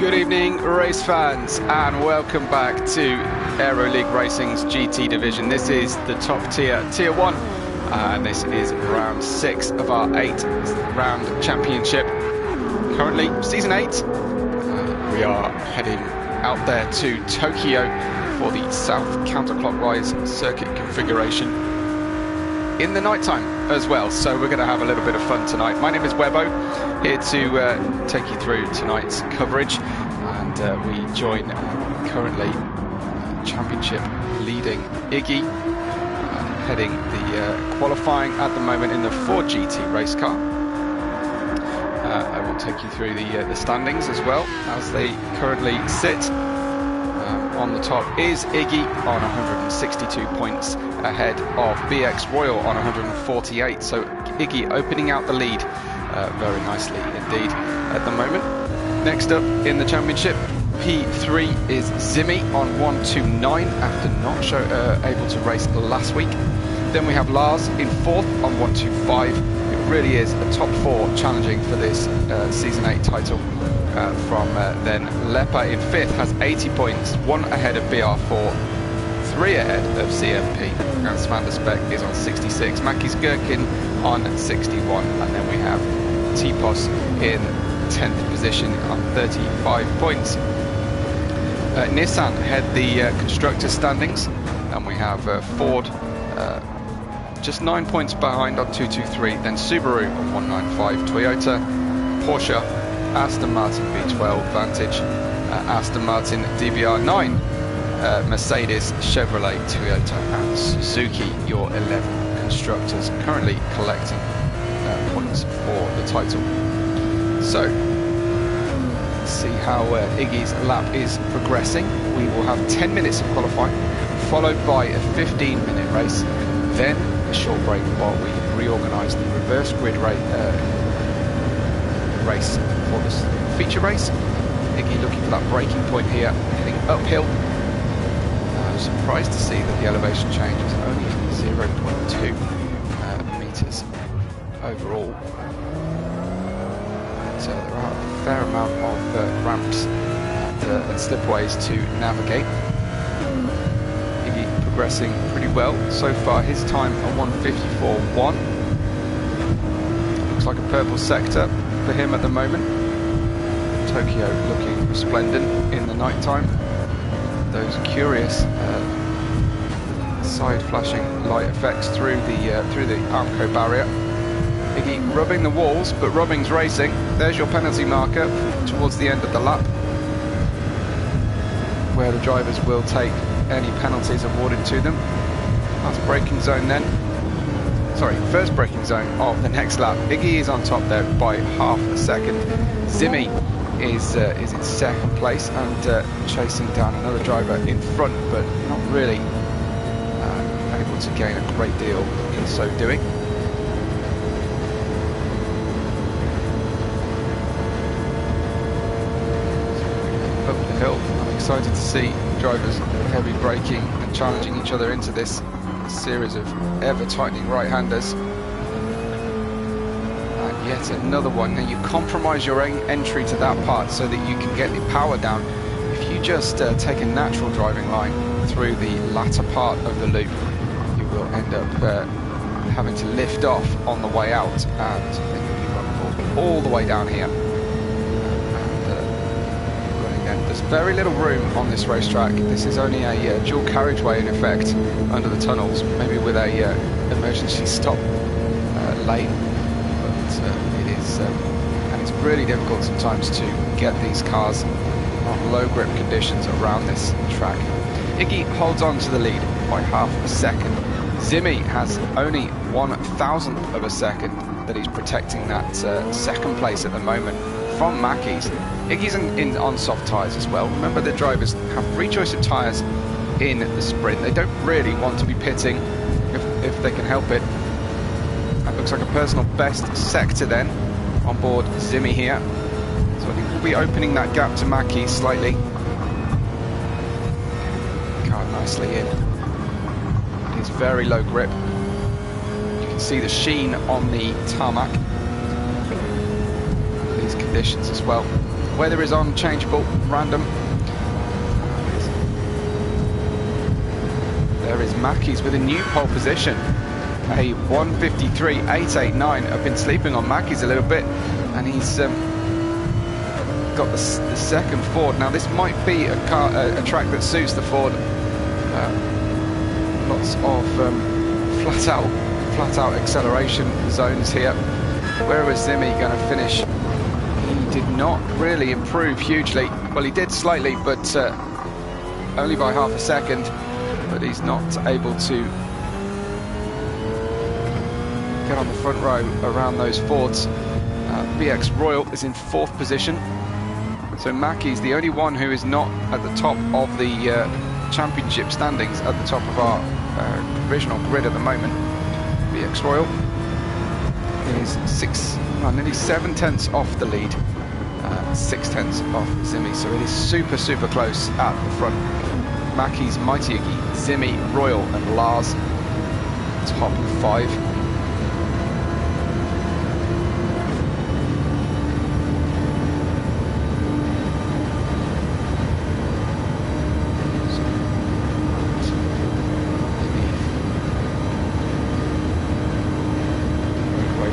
Good evening, race fans, and welcome back to Aero League Racing's GT division. This is the top tier, Tier 1, and this is round 6 of our 8-round championship. Currently, Season 8. We are heading out there to Tokyo for the south counterclockwise circuit configuration in the nighttime as well, so we're going to have a little bit of fun tonight. My name is Webbo, here to take you through tonight's coverage, and we join currently championship leading Iggy, heading the qualifying at the moment in the Ford GT race car. I will take you through the standings as well as they currently sit. On the top is Iggy on 162 points, ahead of BX Royal on 148. So Iggy opening out the lead very nicely indeed at the moment. Next up in the championship, P3 is Zimmy on 129 after not able to race last week. Then we have Lars in 4th on 125. It really is a top 4 challenging for this Season 8 title. From then Lepa in 5th has 80 points, 1 ahead of BR4, 3 ahead of CMP, and Smander Spec is on 66, Mackie's Gherkin on 61, and then we have T-Pos in 10th position on 35 points. Nissan head the constructor standings, and we have Ford just 9 points behind on 223, then Subaru on 195, Toyota, Porsche, Aston Martin V12, Vantage, Aston Martin DBR9, Mercedes, Chevrolet, Toyota and Suzuki, your 11 constructors currently collecting points for the title. So, let's see how Iggy's lap is progressing. We will have 10 minutes of qualifying, followed by a 15-minute race, then a short break while we reorganise the reverse grid race for this feature race. Iggy looking for that braking point here, heading uphill. I'm surprised to see that the elevation change is only 0.2 meters overall. So there are a fair amount of ramps and slipways to navigate. Iggy progressing pretty well so far. His time on 154.1. Looks like a purple sector for him at the moment. Tokyo looking resplendent in the night time. Those curious side flashing light effects through the Armco barrier. Iggy rubbing the walls, but rubbing's racing. There's your penalty marker towards the end of the lap, where the drivers will take any penalties awarded to them. That's braking zone then. Sorry, first braking zone of the next lap. Iggy is on top there by half a second. Zimmy is in second place and chasing down another driver in front, but not really able to gain a great deal in so doing. Up the hill, I'm excited to see drivers heavy braking and challenging each other into this series of ever-tightening right-handers. And yet another one. Now you compromise your own entry to that part so that you can get the power down. If you just take a natural driving line through the latter part of the loop, you will end up having to lift off on the way out, and then you'll be all the way down here. There's very little room on this racetrack. This is only a dual carriageway in effect under the tunnels, maybe with a emergency stop lane, but it is and it's really difficult sometimes to get these cars on low grip conditions around this track. Iggy holds on to the lead by half a second. Zimmy has only 1/1000th of a second that he's protecting that second place at the moment from Mackie's. Iggy's on soft tyres as well. Remember, the drivers have free choice of tyres in the sprint. They don't really want to be pitting if they can help it. That looks like a personal best sector then on board Zimmy here. So I think we'll be opening that gap to Mackie slightly. Car nicely in. It is very low grip. You can see the sheen on the tarmac. These conditions as well. weather is unchangeable, random. There is Mackey's with a new pole position, a 1:53.889. I've been sleeping on Mackey's a little bit, and he's got the second Ford. Now this might be a track that suits the Ford. Lots of flat out acceleration zones here. Where was Zimi going to finish? He did not really improve hugely. Well, he did slightly, but only by half a second. But he's not able to get on the front row around those Fords. BX Royal is in 4th position. So Mackey's the only one who is not at the top of the championship standings, at the top of our provisional grid at the moment. BX Royal is nearly 7 tenths off the lead, 6 tenths off Zimi. So it is super close at the front. Mackey's, Mighty Iggy, Zimi, Royal and Lars, top 5.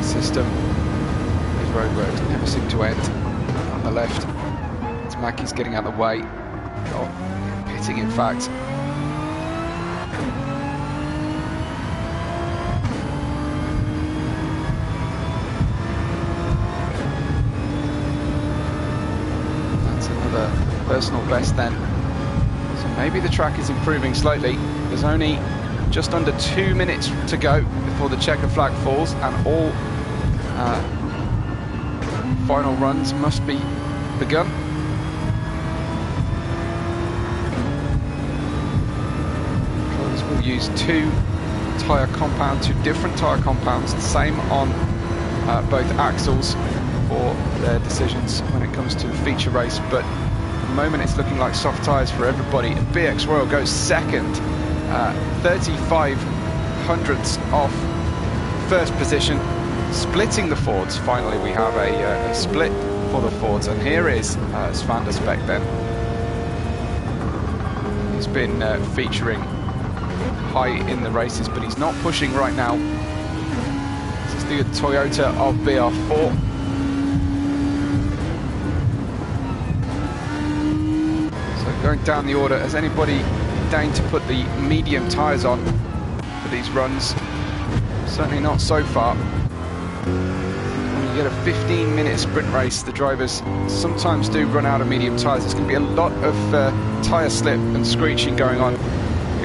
System. His roadworks never seem to end. On the left, it's Mackey's getting out of the way. Oh, pitting in fact. That's another personal best then. So maybe the track is improving slightly. There's only just under 2 minutes to go before the checker flag falls, and all final runs must be begun. Drivers will use two different tyre compounds, the same on both axles for their decisions when it comes to the feature race, but at the moment it's looking like soft tyres for everybody. BX Royal goes second, 35 hundredths off first position. Splitting the Fords, finally we have a split for the Fords, and here is Svan der Speck then. He's been featuring high in the races, but he's not pushing right now. This is the Toyota of BR4. So going down the order, has anybody deigned to put the medium tyres on for these runs? Certainly not so far. When you get a 15-minute sprint race, the drivers sometimes do run out of medium tyres. There's going to be a lot of tyre slip and screeching going on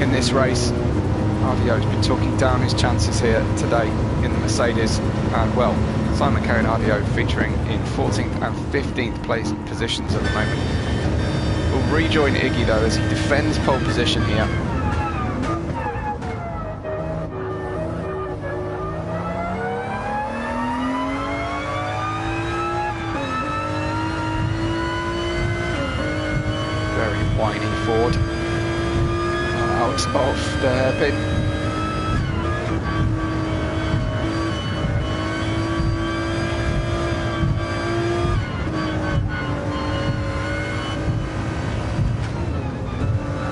in this race. RDO has been talking down his chances here today in the Mercedes, and well, Simon Kerr and RDO featuring in 14th and 15th place positions at the moment. We'll rejoin Iggy though as he defends pole position here. Whiny Ford out of the hairpin.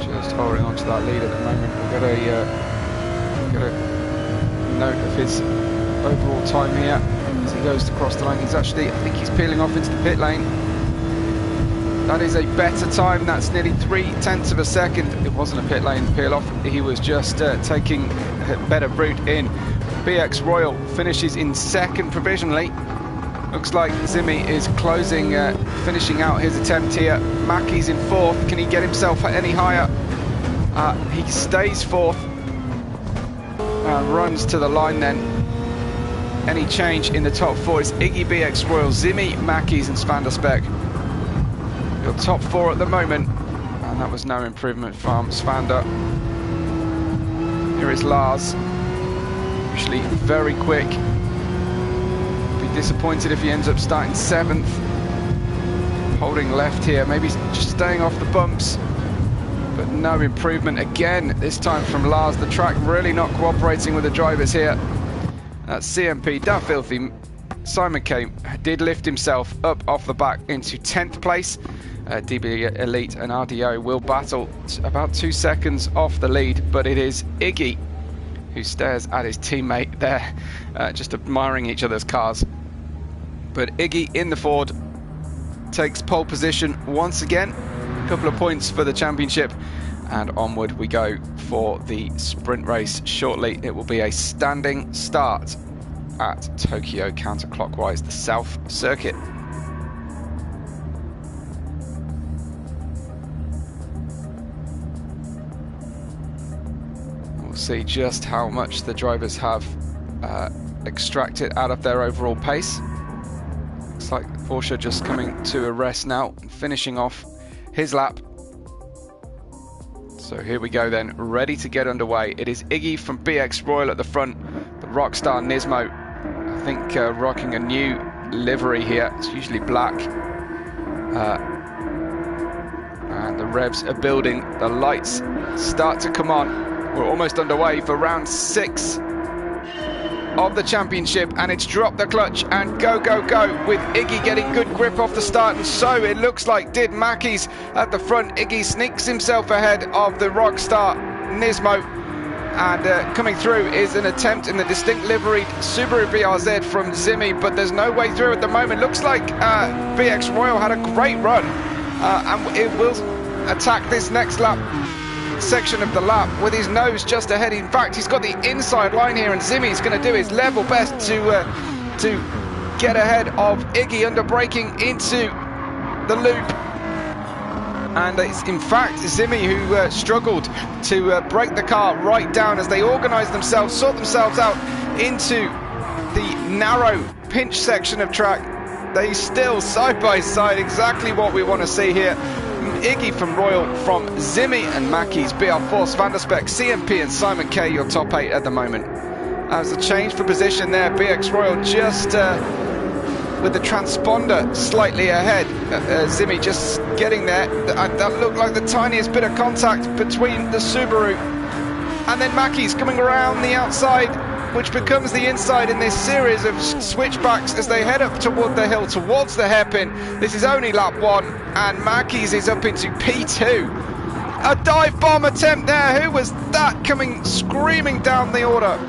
Just holding on to that lead at the moment. We've got a note of his overall time here as he goes to cross the line. I think he's peeling off into the pit lane. That is a better time. That's nearly 3/10 of a second. It wasn't a pit lane peel off. He was just taking a better route in. BX Royal finishes in second provisionally. Looks like Zimi is finishing out his attempt here. Mackey's in 4th. Can he get himself any higher? He stays 4th. Runs to the line then. Any change in the top 4 is Iggy, BX Royal, Zimi, Mackey's and Svan der Speck. Your top 4 at the moment, and that was no improvement from Svander. Here is Lars, usually very quick. Be disappointed if he ends up starting 7th. Holding left here, maybe just staying off the bumps, but no improvement again, this time from Lars. The track really not cooperating with the drivers here. That's CMP, Da Filthy Simon K did lift himself up off the back into 10th place. DB Elite and RDO will battle about 2 seconds off the lead, but it is Iggy who stares at his teammate there, just admiring each other's cars. But Iggy in the Ford takes pole position once again. A couple of points for the championship, and onward we go for the sprint race shortly. It will be a standing start at Tokyo counterclockwise, the South Circuit. We'll see just how much the drivers have extracted out of their overall pace. Looks like Porsche just coming to a rest now and finishing off his lap. So here we go then, ready to get underway. It is Iggy from BX Royal at the front, the Rockstar Nismo, I think rocking a new livery here. It's usually black. And the revs are building, the lights start to come on. We're almost underway for round 6 of the championship, and it's drop the clutch and go, go, go, with Iggy getting good grip off the start, and so it looks like did Mackey's at the front. Iggy sneaks himself ahead of the Rockstar Nismo, and coming through is an attempt in the distinct liveried Subaru BRZ from Zimmy, but there's no way through at the moment. Looks like BX Royal had a great run, and it will attack this next lap section of the lap with his nose just ahead. In fact, he's got the inside line here, and Zimmy's going to do his level best to get ahead of Iggy under braking into the loop. And it's in fact Zimmy who struggled to break the car right down as they organised themselves, sort themselves out into the narrow pinch section of track. They still side by side, exactly what we want to see here. Iggy from Royal, from Zimmy and Mackey's, BR4, Svanderspec, CMP and Simon K, your top 8 at the moment. As a change for position there, BX Royal just with the transponder slightly ahead. Zimmy just getting there. That looked like the tiniest bit of contact between the Subaru. And then Mackey's coming around the outside, which becomes the inside in this series of switchbacks as they head up toward the hill, towards the hairpin. This is only lap 1, and Mackey's is up into P2. A dive bomb attempt there. Who was that coming screaming down the order?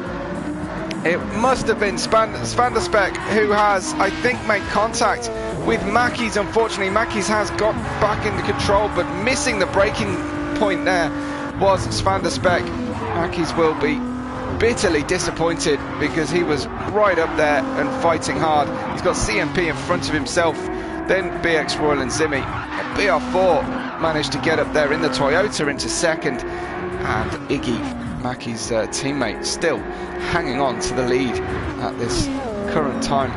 It must have been Svanderspec, who has, I think, made contact with Mackey's. Unfortunately, Mackey's has got back into control, but missing the braking point there was Svanderspec. Mackey's will be bitterly disappointed because he was right up there and fighting hard. He's got CMP in front of himself, then BX Royal and Zimmy. BR4 managed to get up there in the Toyota into second, and Iggy, Mackey's teammate, still hanging on to the lead at this current time.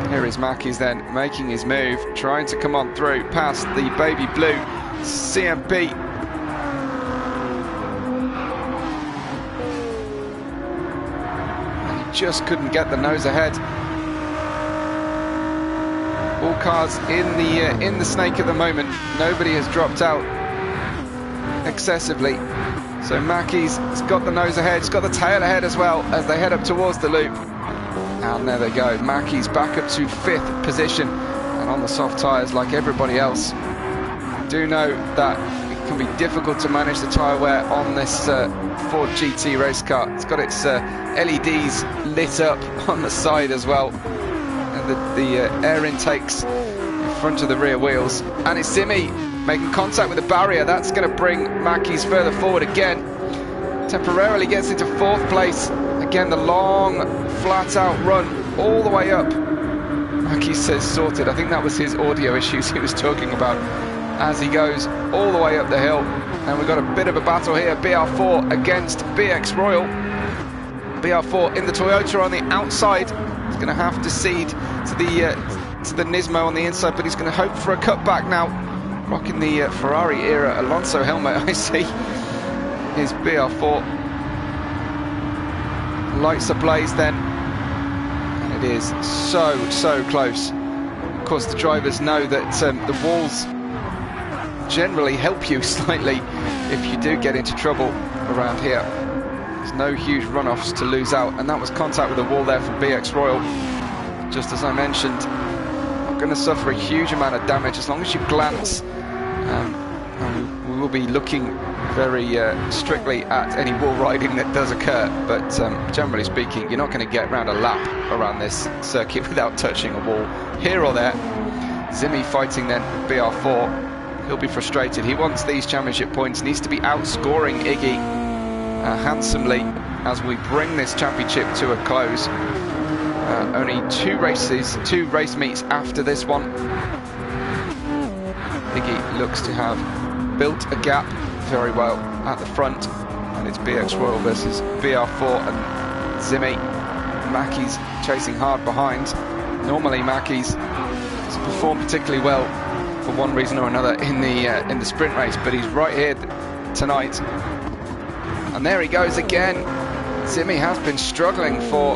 Here is Mackey's then making his move, trying to come on through past the baby blue CMP. Just couldn't get the nose ahead. All cars in the snake at the moment. Nobody has dropped out excessively. So Mackey's has got the nose ahead. He's got the tail ahead as well as they head up towards the loop. And there they go. Mackey's back up to 5th position and on the soft tyres like everybody else. I do know that it can be difficult to manage the tyre wear on this Ford GT race car. It's got its LEDs lit up on the side as well, and the air intakes in front of the rear wheels. And it's Zimmy making contact with the barrier. That's going to bring Mackey's further forward again. Temporarily gets into 4th place. Again, the long flat out run all the way up. Mackey says sorted. I think that was his audio issues he was talking about as he goes all the way up the hill. And we've got a bit of a battle here. BR4 against BX Royal. BR4 in the Toyota on the outside. He's going to have to cede to the Nismo on the inside, but he's going to hope for a cutback now. Rocking the Ferrari era Alonso helmet, I see. Here's BR4. Lights ablaze then. And it is so close. Of course, the drivers know that the walls generally help you slightly if you do get into trouble around here. There's no huge runoffs to lose out, and that was contact with the wall there from BX Royal. Just as I mentioned, not going to suffer a huge amount of damage as long as you glance. And we will be looking very strictly at any wall riding that does occur, but generally speaking, you're not going to get around a lap around this circuit without touching a wall here or there. Zimi fighting then BR4. He'll be frustrated. He wants these championship points, needs to be outscoring Iggy handsomely as we bring this championship to a close. Only two race meets after this one. Iggy looks to have built a gap very well at the front, and it's BX Royal versus BR4 and Zimi. Mackey's chasing hard behind. Normally Mackey's doesn't perform particularly well for one reason or another in the sprint race, but he's right here tonight. And there he goes again. Zimi has been struggling for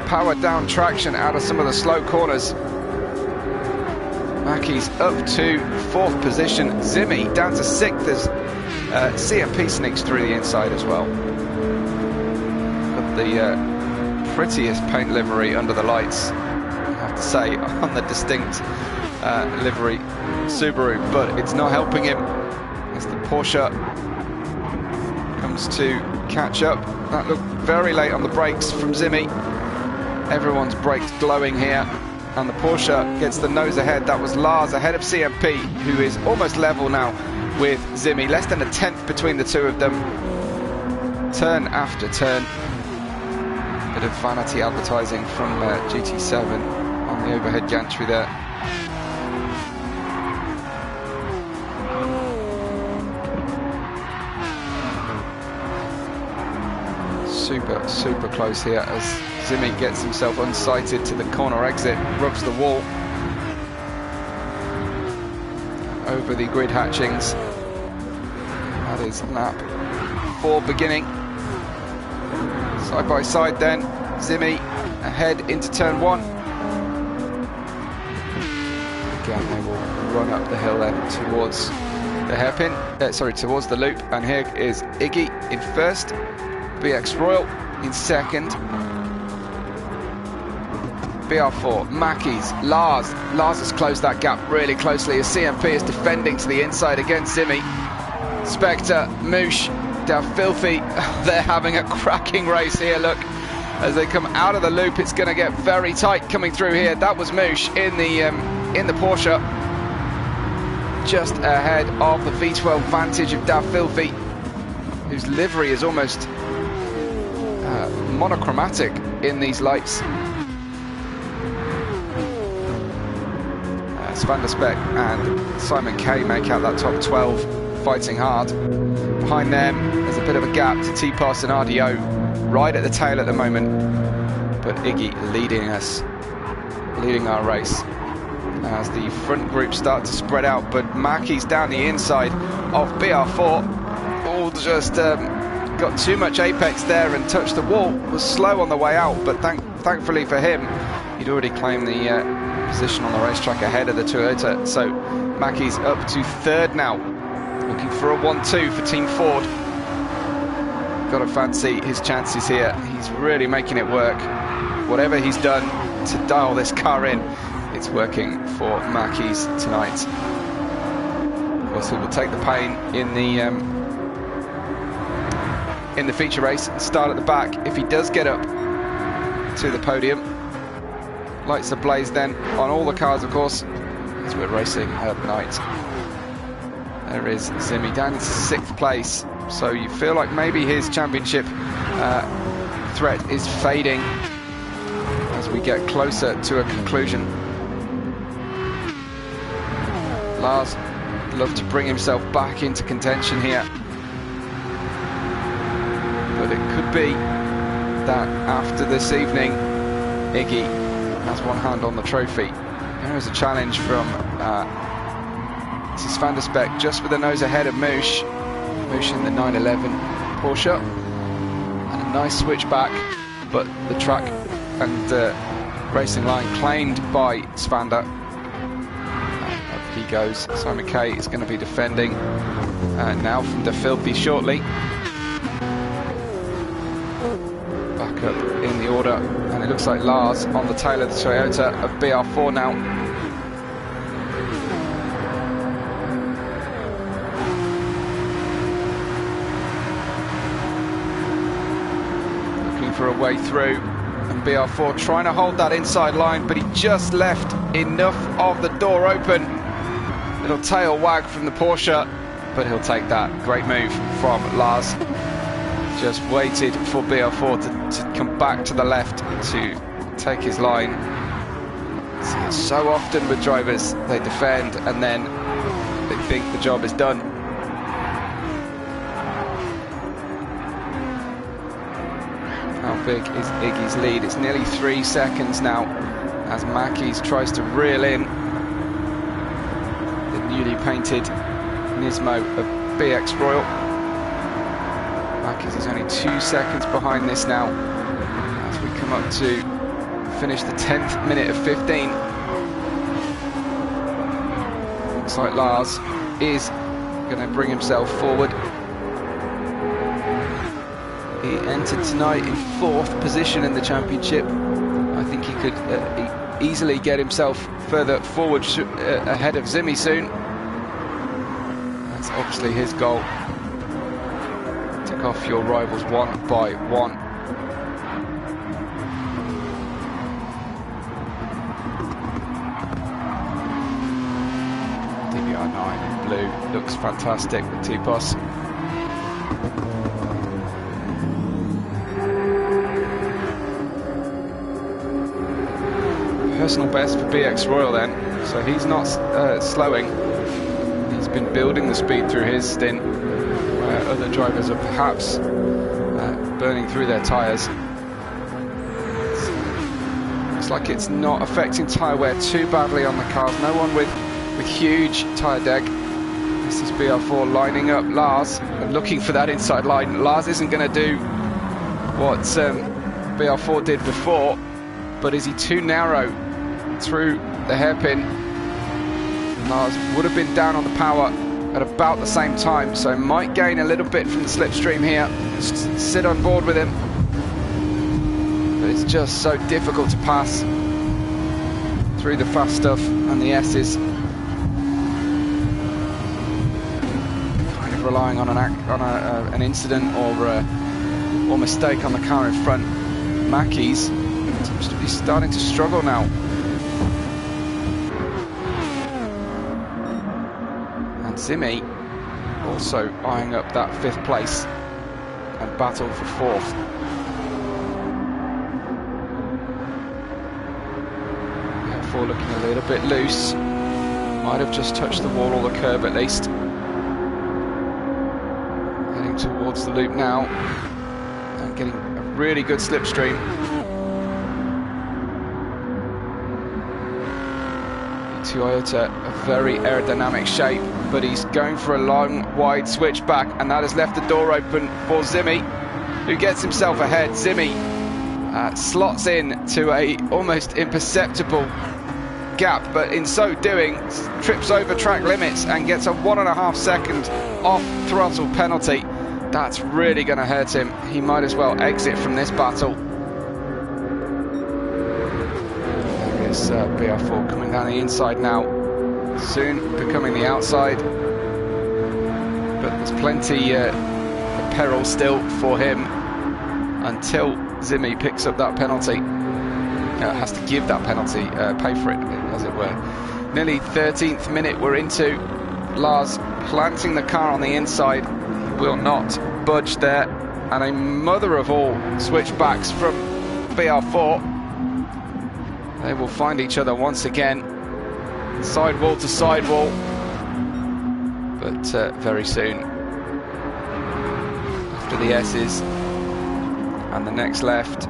power down traction out of some of the slow corners. Mackey's up to 4th position. Zimi down to 6th as CMP sneaks through the inside as well. But the prettiest paint livery under the lights, I have to say, on the distinct livery Subaru, but it's not helping him as the Porsche comes to catch up. That looked very late on the brakes from Zimi. Everyone's brakes glowing here, and the Porsche gets the nose ahead. That was Lars ahead of CMP, who is almost level now with Zimi. Less than a 10th between the two of them. Turn after turn. Bit of vanity advertising from GT7 on the overhead gantry there. Super close here as Zimi gets himself unsighted to the corner exit, rubs the wall over the grid hatchings. That is lap 4 beginning. Side by side then, Zimi ahead into turn 1. Again, they will run up the hill then towards the hairpin, towards the loop, and here is Iggy in first, BX Royal in second, BR4, Mackey's, Lars has closed that gap really closely as CMP is defending to the inside against Zimi. Spectre, Moosh, Filthy, they're having a cracking race here, look. As they come out of the loop, it's going to get very tight coming through here. That was Moosh in the Porsche, just ahead of the V12 Vantage of Filthy, whose livery is almost monochromatic in these lights. Van der Speck and Simon Kay make out that top 12, fighting hard. Behind them, there's a bit of a gap to T-Pass and RDO, right at the tail at the moment. But Iggy leading our race as the front group start to spread out. But Mackey's down the inside of BR4, all just got too much apex there and touched the wall. Was slow on the way out, but thankfully for him, he'd already claimed the position on the racetrack ahead of the Toyota. So Mackey's up to 3rd now, looking for a 1-2 for Team Ford. Got to fancy his chances here. He's really making it work. Whatever he's done to dial this car in, it's working for Mackey's tonight. Of course, he will take the pain in the feature race, start at the back. If he does get up to the podium, lights ablaze then on all the cars, of course, as we're racing at night. There is Zimi down into 6th place, so you feel like maybe his championship threat is fading as we get closer to a conclusion. Lars would love to bring himself back into contention here, but it could be that after this evening, Iggy has one hand on the trophy. There is a challenge from Van der Speck, just with the nose ahead of Moosh. Moosh in the 911 Porsche, and a nice switchback, but the track and racing line claimed by Svander. Up he goes. Simon Kay is going to be defending now from the Filthy shortly. order, and it looks like Lars on the tail of the Toyota of BR4 now. Looking for a way through, and BR4 trying to hold that inside line, but he just left enough of the door open. Little tail wag from the Porsche, but he'll take that. Great move from Lars. Just waited for BR4 to come back to the left to take his line. See it so often with drivers, they defend and then they think the job is done. How big is Iggy's lead? It's nearly 3 seconds now as Mackies tries to reel in the newly painted Nismo of BX Royal. Mackies is only 2 seconds behind this now as we come up to finish the 10th minute of 15. Looks like Lars is going to bring himself forward. He entered tonight in 4th position in the championship. I think he could easily get himself further forward ahead of Zimi soon. That's obviously his goal. Tick off your rivals one by one. DBR9 in blue looks fantastic with T-Boss. Personal best for BX Royal then, so he's not slowing. He's been building the speed through his stint, where other drivers are perhaps burning through their tyres. Looks like it's not affecting tyre wear too badly on the cars. No one with huge tyre deg. This is BR4 lining up Lars and looking for that inside line. Lars isn't going to do what BR4 did before, but is he too narrow through the hairpin? Lars would have been down on the power at about the same time, so might gain a little bit from the slipstream here. Just sit on board with him, but it's just so difficult to pass through the fast stuff and the S's. Kind of relying on an incident or mistake on the car in front. Mackies seems to be starting to struggle now. And Zimi also eyeing up that 5th place and battle for 4th. Therefore looking a little bit loose. Might have just touched the wall or the curb at least. Heading towards the loop now and getting a really good slipstream. Toyota, a very aerodynamic shape, but he's going for a long, wide switchback, and that has left the door open for Zimi, who gets himself ahead. Zimi slots in to a almost imperceptible gap, but in so doing, trips over track limits and gets a 1.5 second off throttle penalty. That's really going to hurt him. He might as well exit from this battle. BR4 coming down the inside now, soon becoming the outside, but there's plenty of peril still for him until Zimi picks up that penalty. Has to give that penalty, pay for it, as it were. Nearly 13th minute we're into. Lars planting the car on the inside, will not budge there, and a mother of all switchbacks from BR4. They will find each other once again, sidewall to sidewall, but very soon, after the S's and the next left,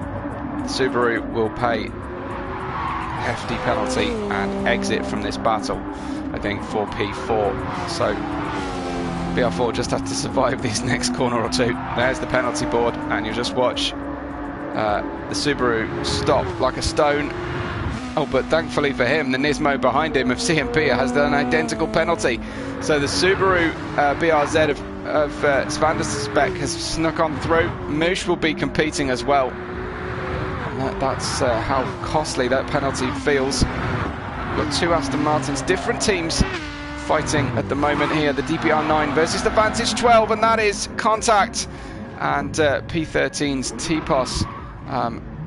Subaru will pay a hefty penalty and exit from this battle, I think, for P4. So BR4 just has to survive this next corner or two. There's the penalty board, and you just watch the Subaru stop like a stone. Oh, but thankfully for him, the Nismo behind him of CMP has done an identical penalty. So the Subaru BRZ of Svanderspec has snuck on through. Moosh will be competing as well. And that's how costly that penalty feels. We've got two Aston Martins, different teams fighting at the moment here. The DPR 9 versus the Vantage 12, and that is contact. And P13's T-Pos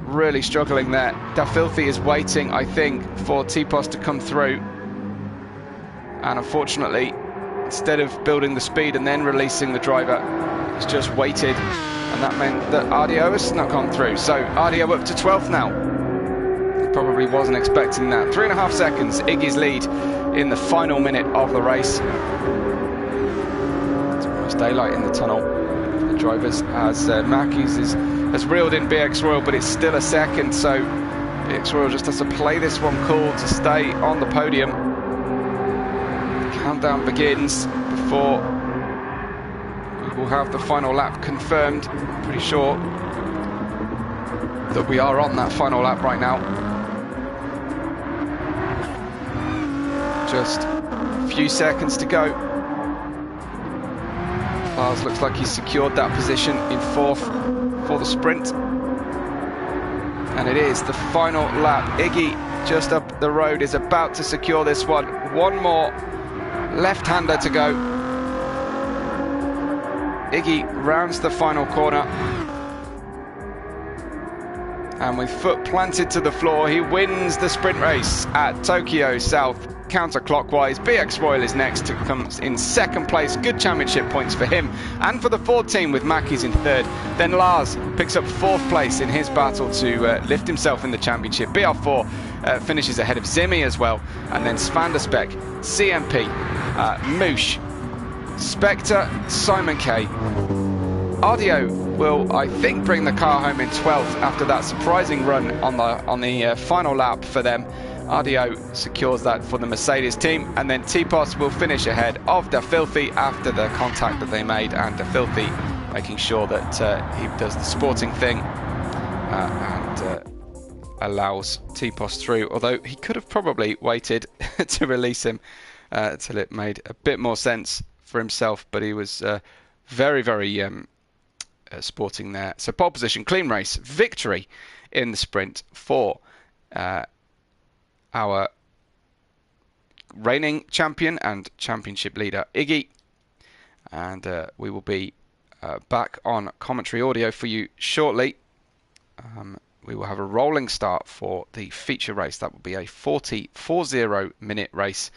really struggling there. Dafilthi is waiting, I think, for T-Pos to come through. And unfortunately, instead of building the speed and then releasing the driver, he's just waited. And that meant that RDO has snuck on through. So RDO up to 12th now. Probably wasn't expecting that. 3.5 seconds, Iggy's lead in the final minute of the race. It's almost daylight in the tunnel. The drivers, as Mackies has reeled in BX Royal, but it's still a second, so BX Royal just has to play this one cool to stay on the podium. The countdown begins before we will have the final lap confirmed. I'm pretty sure that we are on that final lap right now. Just a few seconds to go. Lars looks like he's secured that position in 4th for the sprint. And it is the final lap. Iggy, just up the road, is about to secure this one. One more left-hander to go. Iggy rounds the final corner. And with foot planted to the floor, he wins the sprint race at Tokyo South. Counterclockwise, BX Royal is next, comes in 2nd place. Good championship points for him and for the Ford team, with Mackies in 3rd. Then Lars picks up 4th place in his battle to lift himself in the championship. BR4 finishes ahead of Zimmy as well, and then Svanderspec, CMP, Moosh, Spectre, Simon K. RDO will, I think, bring the car home in 12th after that surprising run on the final lap for them. RDO secures that for the Mercedes team, and then T-Pos will finish ahead of Dafilthi after the contact that they made, and Dafilthi making sure that he does the sporting thing and allows T-Pos through, although he could have probably waited to release him till it made a bit more sense for himself, but he was very, very sporting there. So pole position, clean race, victory in the sprint for our reigning champion and championship leader Iggy, and we will be back on commentary audio for you shortly. We will have a rolling start for the feature race. That will be a 40 minute race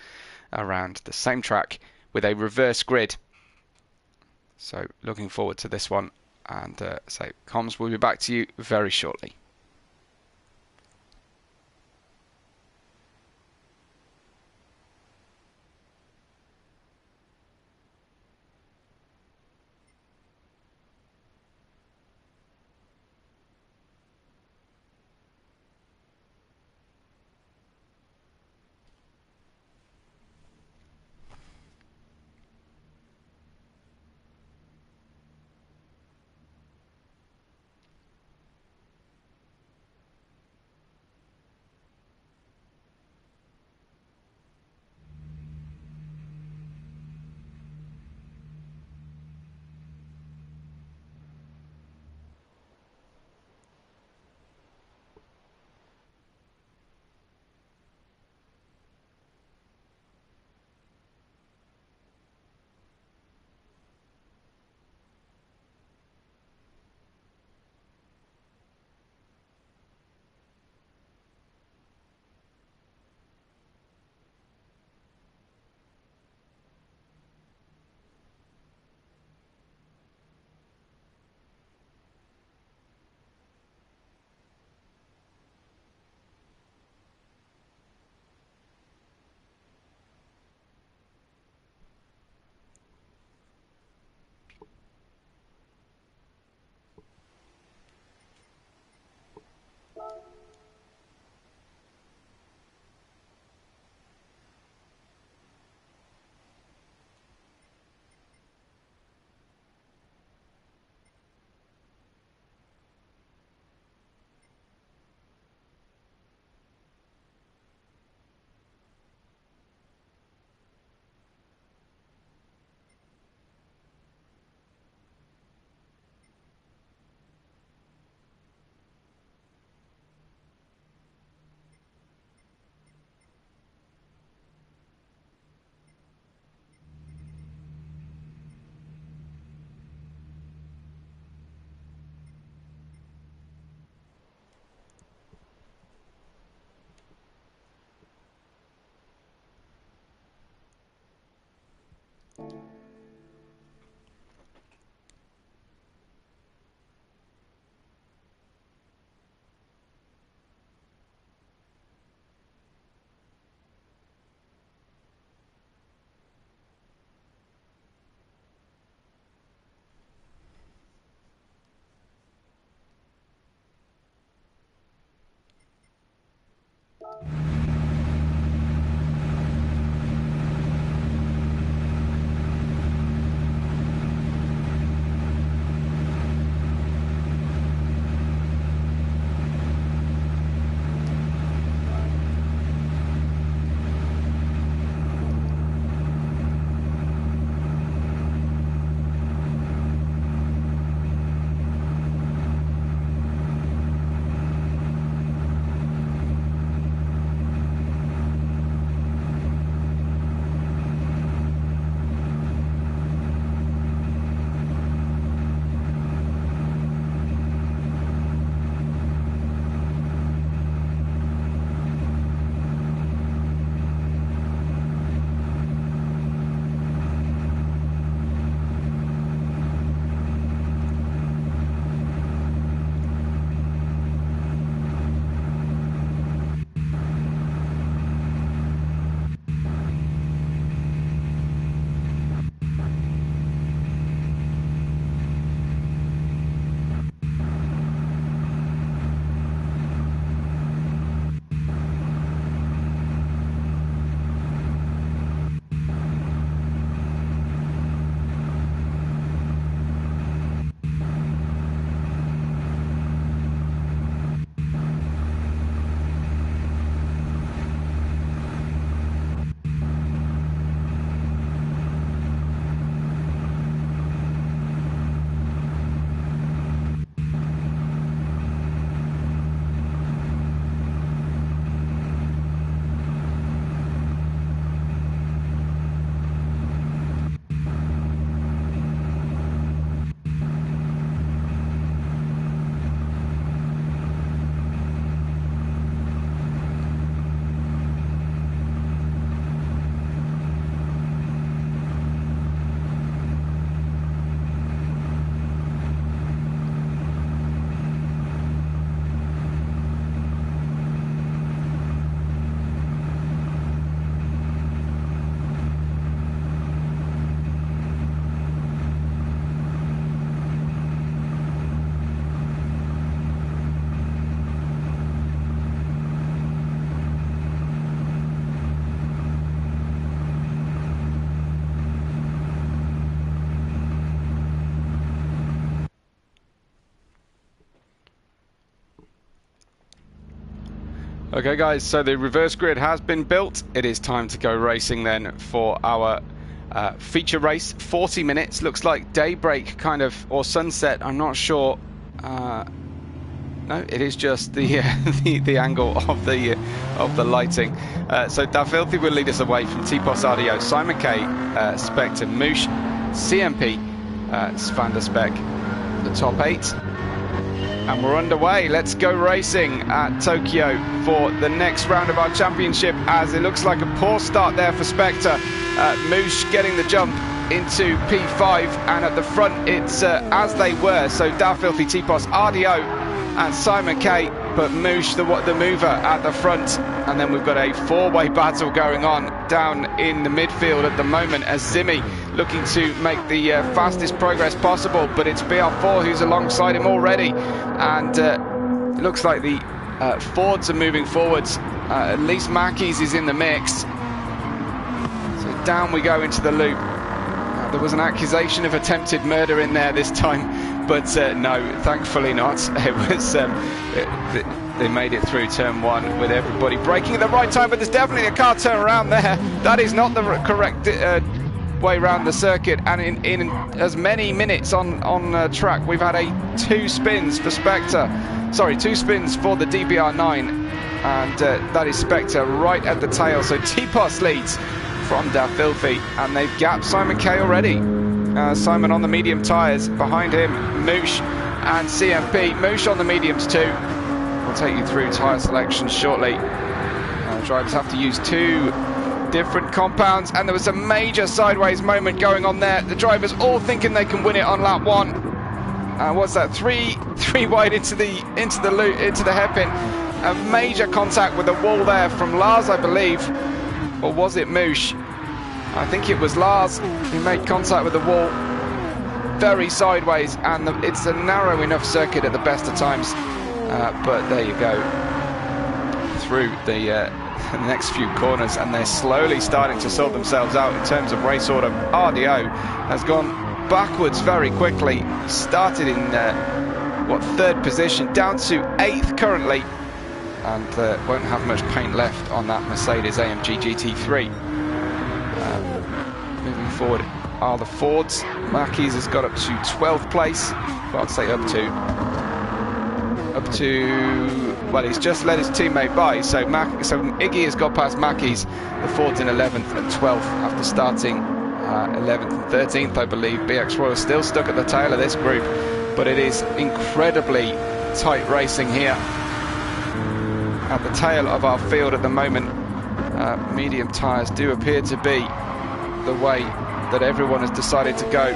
around the same track with a reverse grid. So looking forward to this one, and so comms will be back to you very shortly. Okay guys, so the reverse grid has been built. It is time to go racing then for our feature race. 40 minutes, looks like daybreak kind of, or sunset, I'm not sure. No, it is just the the angle of the lighting. So Dafilthy will lead us away from T-Pos RDO, Simon K, Spectre, Moosh, CMP, Svander Spec, the top 8. And we're underway. Let's go racing at Tokyo for the next round of our championship, as it looks like a poor start there for Spectre. Moosh getting the jump into P5, and at the front it's as they were, so Dafilthy, T-Pos, RDO and Simon K, but Moosh the mover at the front. And then we've got a four-way battle going on down in the midfield at the moment, as Zimmy looking to make the fastest progress possible, but it's BR4 who's alongside him already, and it looks like the Fords are moving forwards. At least Mackey's is in the mix. So down we go into the loop. There was an accusation of attempted murder in there this time, but no, thankfully not. It was they made it through turn 1 with everybody braking at the right time, but there's definitely a car turn around there. That is not the correct way around the circuit, and in as many minutes on track, we've had 2 spins for Spectre. Sorry, 2 spins for the DBR9, and that is Spectre right at the tail. So T-Pos leads from Dafilthy, and they've gapped Simon K already. Simon on the medium tyres, behind him Moosh and CMP. Moosh on the mediums too. We'll take you through tyre selection shortly. Drivers have to use 2 different compounds, and there was a major sideways moment going on there. The drivers all thinking they can win it on lap 1. What's that? Three wide into the hairpin. A major contact with the wall there from Lars, I believe, or was it Moosh? I think it was Lars who made contact with the wall, very sideways, and it's a narrow enough circuit at the best of times. But there you go, through the next few corners, and they're slowly starting to sort themselves out in terms of race order. RDO has gone backwards very quickly, started in third position, down to 8th currently, and won't have much paint left on that Mercedes AMG GT3. Moving forward are the Fords. Mackey's has got up to 12th place. Well, I'd say up to, well, he's just let his teammate by, so Iggy has got past Mackey's. The Ford's in 11th and 12th after starting 11th and 13th, I believe. BX Royal still stuck at the tail of this group, but it is incredibly tight racing here at the tail of our field at the moment. Medium tyres do appear to be the way that everyone has decided to go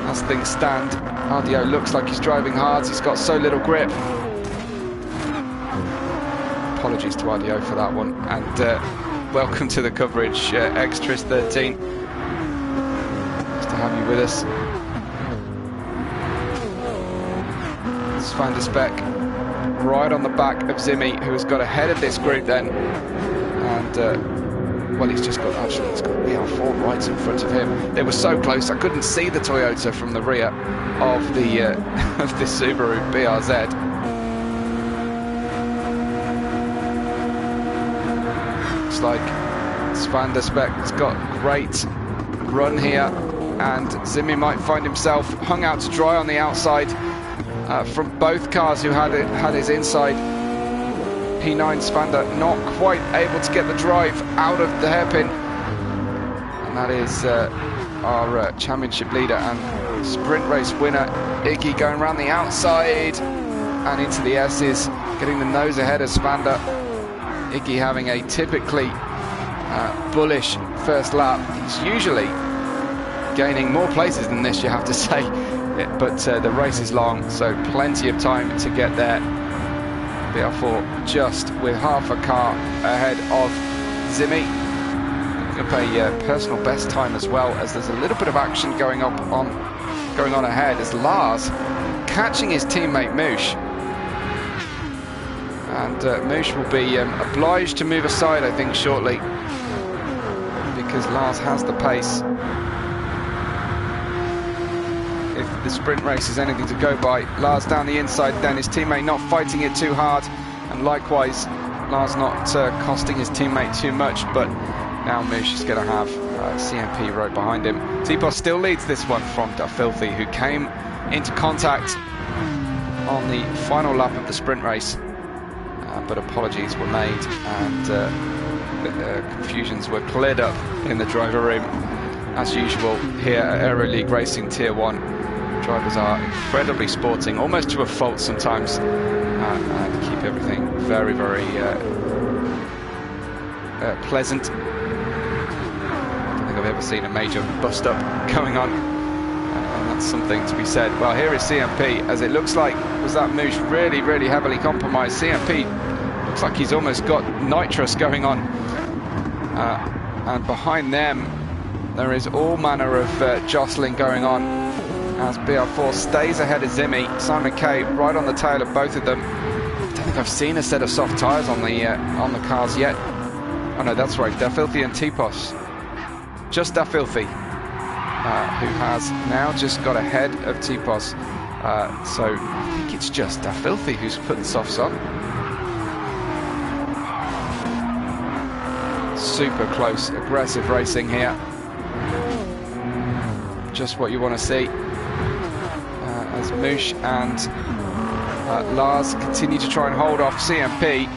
as things stand. RDO looks like he's driving hard. He's got so little grip. Apologies to RDO for that one, and welcome to the coverage, Xtris13. Nice to have you with us. Van der Speck right on the back of Zimmy, who has got ahead of this group then, and well, he's got BR4 right in front of him. They were so close I couldn't see the Toyota from the rear of the of this Subaru BRZ. Looks like Van der Speck has got great run here, and Zimmy might find himself hung out to dry on the outside from both cars who had his inside. P9 Spander not quite able to get the drive out of the hairpin, and that is our championship leader and sprint race winner Iggy going around the outside and into the S's, getting the nose ahead of Spander. Iggy having a typically bullish first lap. He's usually gaining more places than this, you have to say, but the race is long, so plenty of time to get there. BR4 just with half a car ahead of Zimmy. Up a personal best time as well, as there's a little bit of action going on ahead, as Lars catching his teammate Moosh, and Moosh will be obliged to move aside, I think, shortly, because Lars has the pace. If the sprint race is anything to go by, Lars down the inside, then his teammate not fighting it too hard, and likewise Lars not costing his teammate too much, but now Moosh is going to have CMP right behind him. T-Boss still leads this one from Da Filthy, who came into contact on the final lap of the sprint race, but apologies were made, and confusions were cleared up in the driver room. As usual here at Aero League Racing Tier 1, drivers are incredibly sporting, almost to a fault sometimes, and keep everything very, very pleasant. I don't think I've ever seen a major bust-up going on, and that's something to be said. Well, here is CMP, as it looks like, was that Moosh really, really heavily compromised. CMP looks like he's almost got nitrous going on, and behind them there is all manner of jostling going on, as BR4 stays ahead of Zimmy. Simon K right on the tail of both of them. I don't think I've seen a set of soft tyres on the cars yet. Oh no, that's right, Da Filthy and T-Pos. Just Da Filthy, who has now just got ahead of T-Pos. So I think it's just Da Filthy who's put the softs on. Super close, aggressive racing here. Just what you want to see, as Moosh and Lars continue to try and hold off CMP.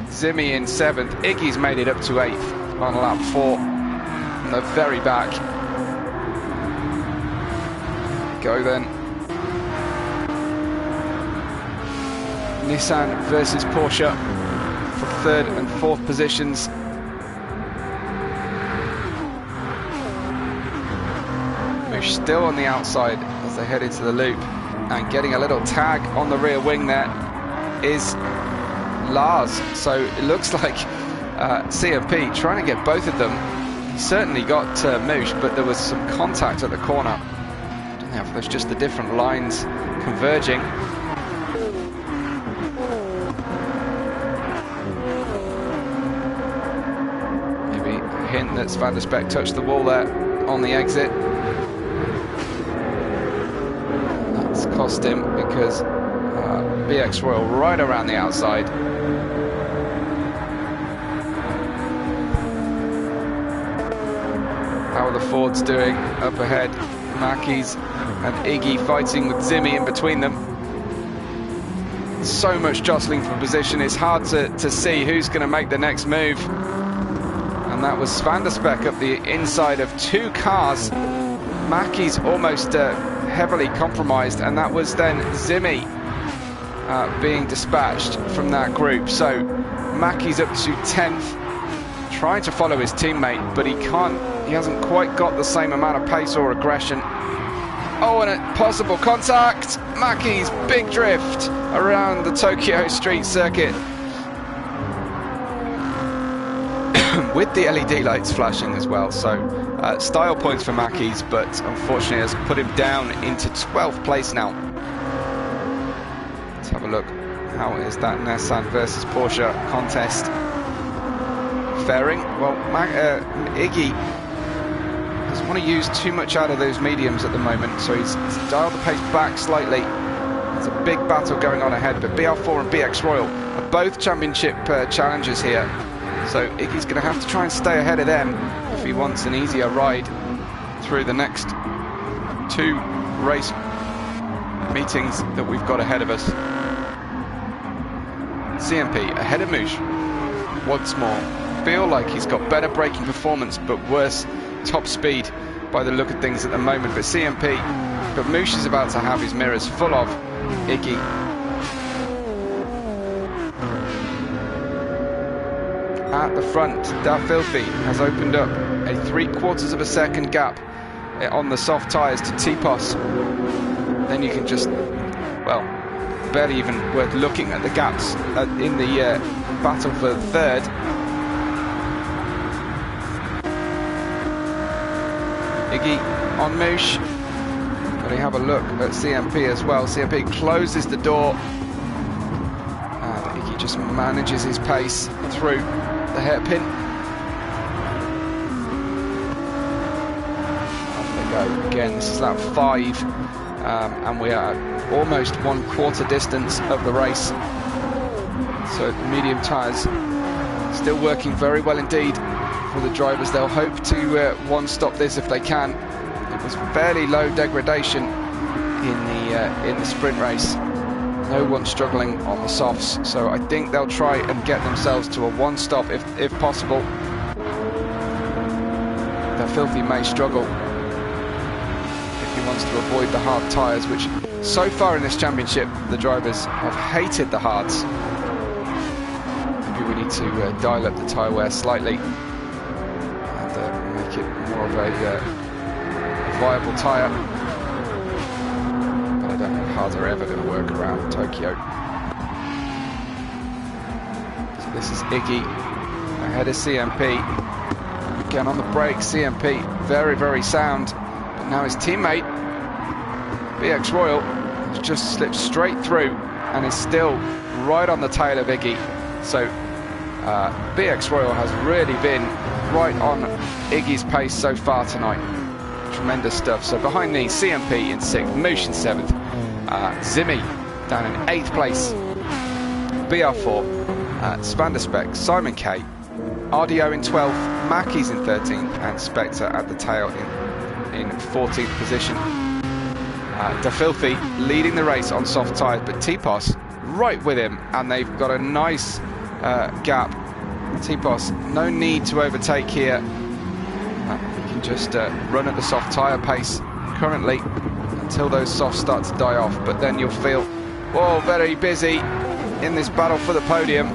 Zimmy in 7th. Iggy's made it up to 8th on lap 4 from the very back. Go then. Nissan versus Porsche for 3rd and 4th positions. still on the outside as they head into the loop, and getting a little tag on the rear wing there is Lars. So it looks like CMP trying to get both of them. He certainly got Moosh, but there was some contact at the corner. I don't know if there's just the different lines converging. Maybe a hint that Van der Speck touched the wall there on the exit. That's cost him because BX Royal right around the outside. How are the Fords doing up ahead? Mackey's and Iggy fighting with Zimmy in between them. So much jostling for position, it's hard to see who's going to make the next move. And that was Van der Speck up the inside of two cars. Mackey's almost heavily compromised, and that was then Zimmy being dispatched from that group. So Mackey's up to 10th, trying to follow his teammate, but he hasn't quite got the same amount of pace or aggression. Oh, and a possible contact. Mackey's big drift around the Tokyo Street Circuit with the LED lights flashing as well. So style points for Mackey's, but unfortunately has put him down into 12th place now. Let's have a look. How is that Nissan versus Porsche contest faring? Well, Iggy doesn't want to use too much out of those mediums at the moment, so he's dialed the pace back slightly. There's a big battle going on ahead, but BR4 and BX Royal are both championship challengers here, so Iggy's going to have to try and stay ahead of them if he wants an easier ride through the next two race meetings that we've got ahead of us. CMP ahead of Moosh once more. Feel like he's got better braking performance but worse top speed by the look of things at the moment. But Moosh is about to have his mirrors full of Iggy. At the front, Da Filthy has opened up a 3/4 of a second gap on the soft tyres to T-Pos. Then you can just, well, barely even worth looking at the gaps in the battle for third. Iggy on Moosh. Got to have a look at CMP as well. CMP closes the door, and Iggy just manages his pace through the hairpin. Off they go again. This is lap 5, and we are almost 1/4 distance of the race. So medium tyres still working very well indeed for the drivers. They'll hope to one-stop this if they can. It was fairly low degradation in the sprint race. No one struggling on the softs, so I think they'll try and get themselves to a one-stop if possible. The Filthy may struggle if he wants to avoid the hard tyres, which so far in this championship the drivers have hated the hards. Maybe we need to dial up the tyre wear slightly and make it more of a viable tyre. But I don't think hards are ever going to work around Tokyo. So this is Iggy ahead of CMP. Again on the brake, CMP very, very sound. But now his teammate, BX Royal, has just slipped straight through and is still right on the tail of Iggy. So BX Royal has really been right on Iggy's pace so far tonight. Tremendous stuff. So behind these, CMP in 6th, Moosh in 7th, Zimmy down in 8th place, BR4, Van der Speck, Simon K, RDO in 12th, Mackey's in 13th, and Spectre at the tail in 14th position. Da Filthy leading the race on soft tyres, but T-Pos right with him, and they've got a nice gap. T-Pos, no need to overtake here. He can just run at the soft tyre pace currently until those softs start to die off, but then you'll feel, whoa, very busy in this battle for the podium.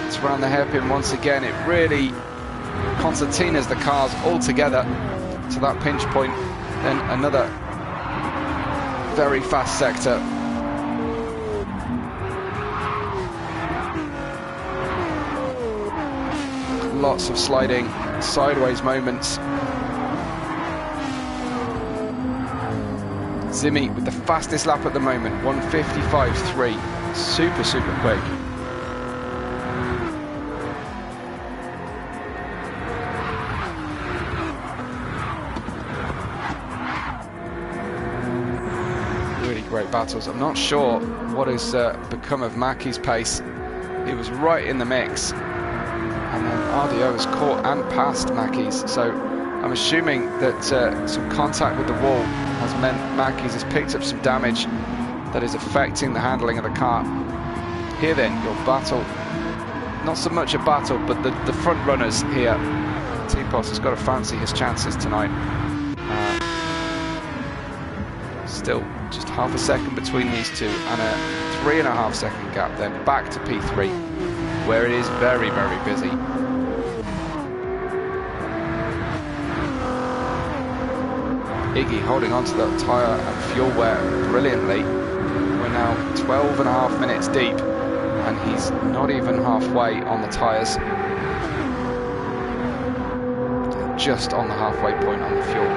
It's around the hairpin once again. It really concertinas the cars all together. to that pinch point, then another very fast sector. Lots of sliding sideways moments. Zimi with the fastest lap at the moment, 1:55.3. Super, super quick. Really great battles. I'm not sure what has become of Mackey's pace. He was right in the mix. And then RDO has caught and passed Mackey's, so I'm assuming that some contact with the wall has meant Mackey's has picked up some damage that is affecting the handling of the car. Here then, your battle, not so much a battle, but the front runners here. T-Post has got to fancy his chances tonight. Still just half a second between these two, and a 3.5 second gap then back to P3, where it is very, very busy. Iggy holding on to that tyre and fuel wear brilliantly. We're now 12.5 minutes deep, and he's not even halfway on the tyres. Just on the halfway point on the fuel.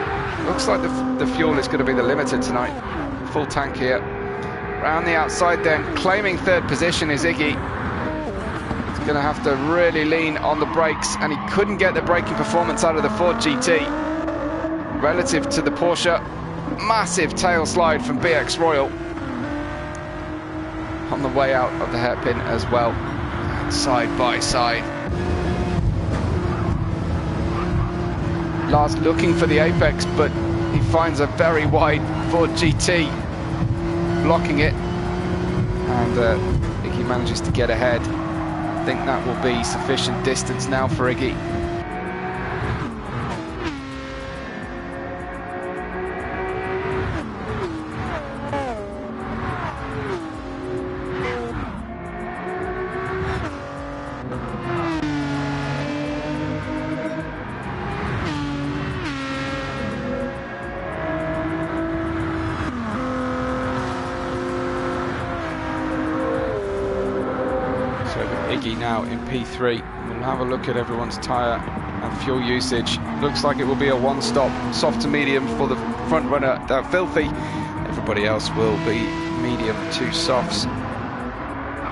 Looks like the fuel is going to be the limiter tonight. Full tank here. Round the outside then, claiming third position is Iggy. He's going to have to really lean on the brakes, and he couldn't get the braking performance out of the Ford GT. Relative to the Porsche, massive tail slide from BX Royal on the way out of the hairpin as well, side by side. Lars looking for the apex, but he finds a very wide Ford GT blocking it, and Iggy manages to get ahead. I think that will be sufficient distance now for Iggy. Iggy now in P3. We'll have a look at everyone's tyre and fuel usage. Looks like it will be a one-stop soft to medium for the front runner, Filthy. Everybody else will be medium to softs.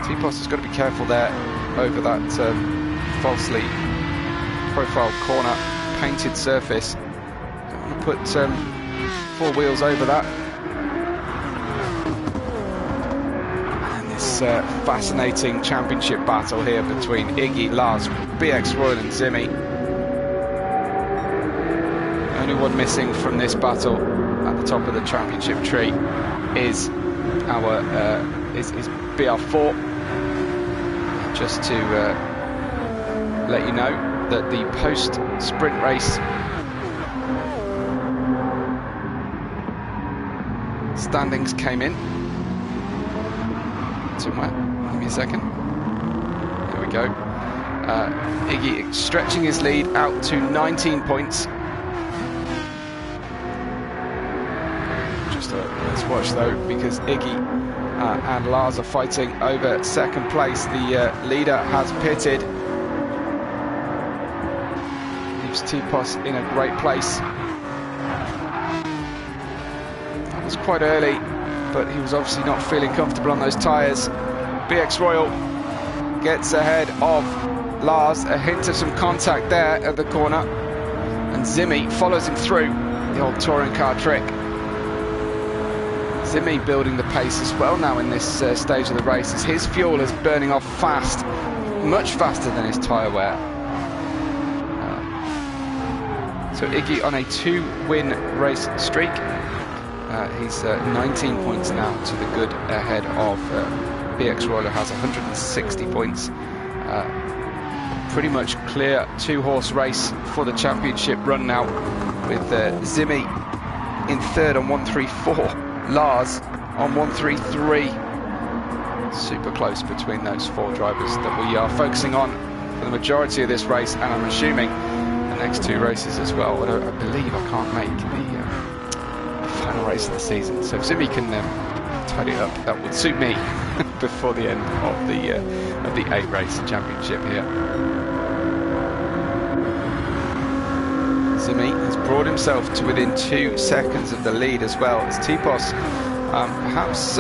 T-Post has got to be careful there over that falsely profiled corner painted surface. Don't want to put 4 wheels over that. Fascinating championship battle here between Iggy, Lars, BX Royal and Zimi. Only one missing from this battle at the top of the championship tree is our is BR4. Just to let you know that the post-sprint race standings came in. Somewhere. Give me a second. There we go. Iggy stretching his lead out to 19 points. Just let's watch though, because Iggy and Lars are fighting over second place. The leader has pitted. Leaves T-Post in a great place. That was quite early, but he was obviously not feeling comfortable on those tyres. BX Royal gets ahead of Lars, a hint of some contact there at the corner, and Zimi follows him through, the old touring car trick. Zimi building the pace as well now in this stage of the race, as his fuel is burning off fast, much faster than his tyre wear. So Iggy on a 2-win race streak. He's 19 points now to the good, ahead of BX Royal, who has 160 points. Pretty much clear 2-horse race for the championship run now, with Zimi in third on 134, Lars on 133. Super close between those 4 drivers that we are focusing on for the majority of this race, and I'm assuming next 2 races as well. But I believe I can't make the final race of the season. So if Zimmy can tidy it up, that would suit me before the end of the 8-race championship here. Zimmy has brought himself to within 2 seconds of the lead as well, as Tipos perhaps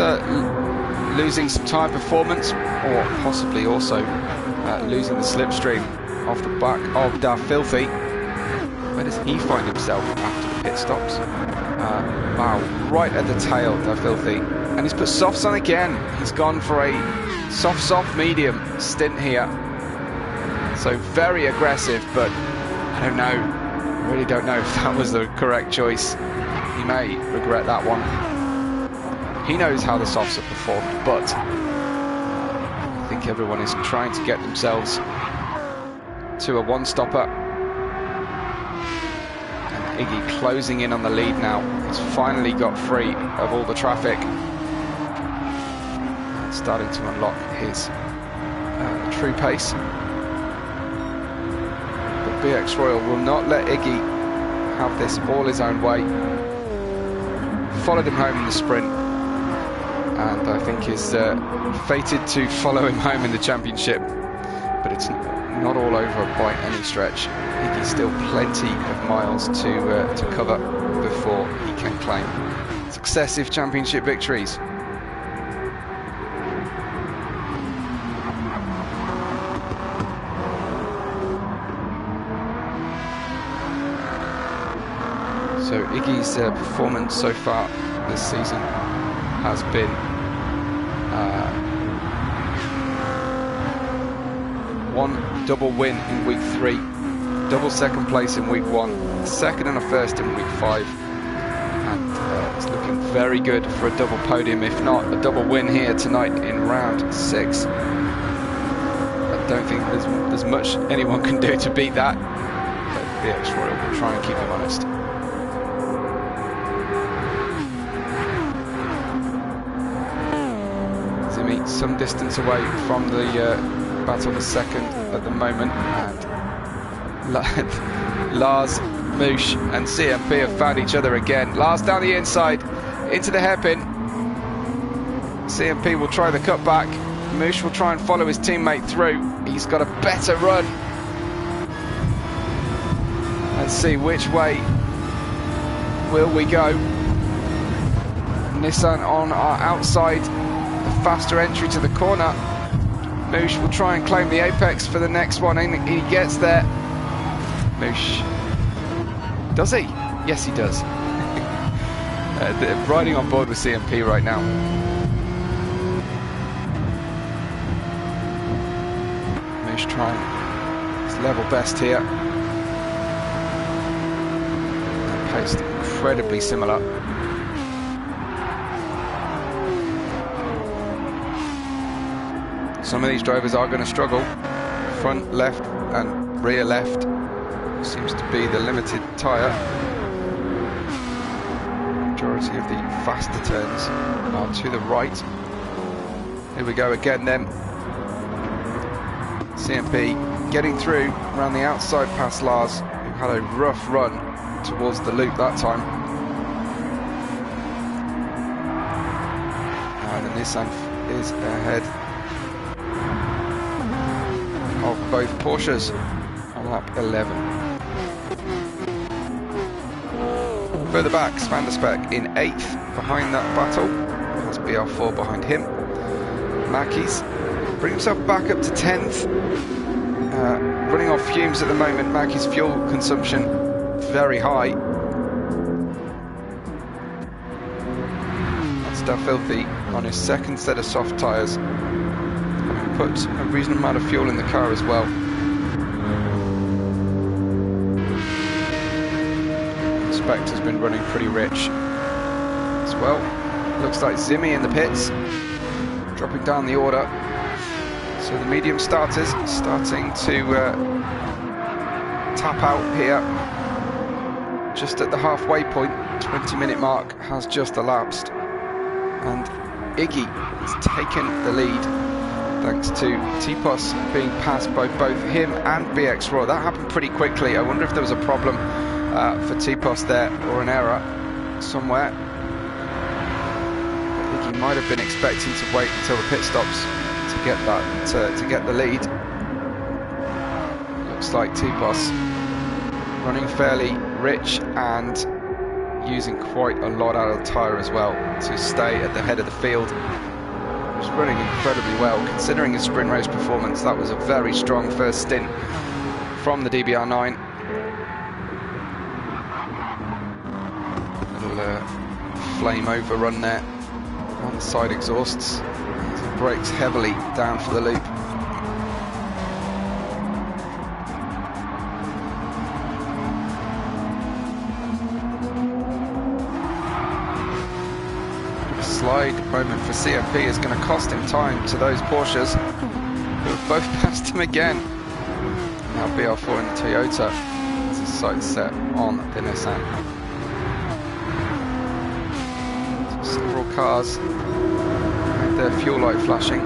losing some tyre performance, or possibly also losing the slipstream off the back of Da Filthy. Where does he find himself after the pit stops? Wow, right at the tail, Da Filthy. And he's put softs on again. He's gone for a soft medium stint here. So very aggressive, but I don't know. I really don't know if that was the correct choice. He may regret that one. He knows how the softs have performed, but I think everyone is trying to get themselves to a one-stopper. And Iggy closing in on the lead now. He's finally got free of all the traffic. And starting to unlock his true pace. But BX Royal will not let Iggy have this all his own way. Followed him home in the sprint, and I think is fated to follow him home in the championship. But it's not all over by any stretch. Iggy's still plenty of miles to cover before he can claim successive championship victories. So Iggy's performance so far this season has been one double win in week 3, double second place in week 1, second and a first in week 5, and it's looking very good for a double podium, if not a double win here tonight in round 6. I don't think there's much anyone can do to beat that, but BX Royal will try and keep him honest. Some distance away from the battle for second at the moment, and Lars, Moosh and CMP have found each other again. Lars down the inside into the hairpin. CMP will try the cutback. Moosh will try and follow his teammate through. He's got a better run. Let's see which way will we go. Nissan on our outside. Faster entry to the corner. Moosh will try and claim the apex for the next one, and he gets there. Moosh, does he? Yes, he does. They're riding on board with CMP right now. Moosh trying his level best here. Paced incredibly similar. Some of these drivers are going to struggle. Front left and rear left seems to be the limited tyre. Majority of the faster turns are to the right. Here we go again then. CMP getting through around the outside past Lars, who had a rough run towards the loop that time. And the Nissan is ahead of both Porsches on lap 11. Further back, Spanderspec in 8th behind that battle. That's BR4 behind him. Mackey's bring himself back up to 10th. Running off fumes at the moment. Mackey's fuel consumption very high. That's Da Filthy on his second set of soft tyres. Put a reasonable amount of fuel in the car as well. Spectre's been running pretty rich as well. Looks like Zimmy in the pits, dropping down the order. So the medium starters starting to tap out here. Just at the halfway point, 20-minute mark has just elapsed. And Iggy has taken the lead. thanks to Tipos being passed by both him and BX Royal. That happened pretty quickly. I wonder if there was a problem for Tipos there, or an error somewhere. I think he might have been expecting to wait until the pit stops to get that to get the lead. Looks like Tipos running fairly rich and using quite a lot out of the tyre as well to stay at the head of the field. He's running incredibly well considering his sprint race performance. That was a very strong first stint from the DBR9. Little flame overrun there on the side exhausts. He brakes heavily down for the loop. Slide moment for CMP is going to cost him time to those Porsches who have both passed him again. Now BR4 in the Toyota as his sights set on the Nissan. So several cars with their fuel light flashing,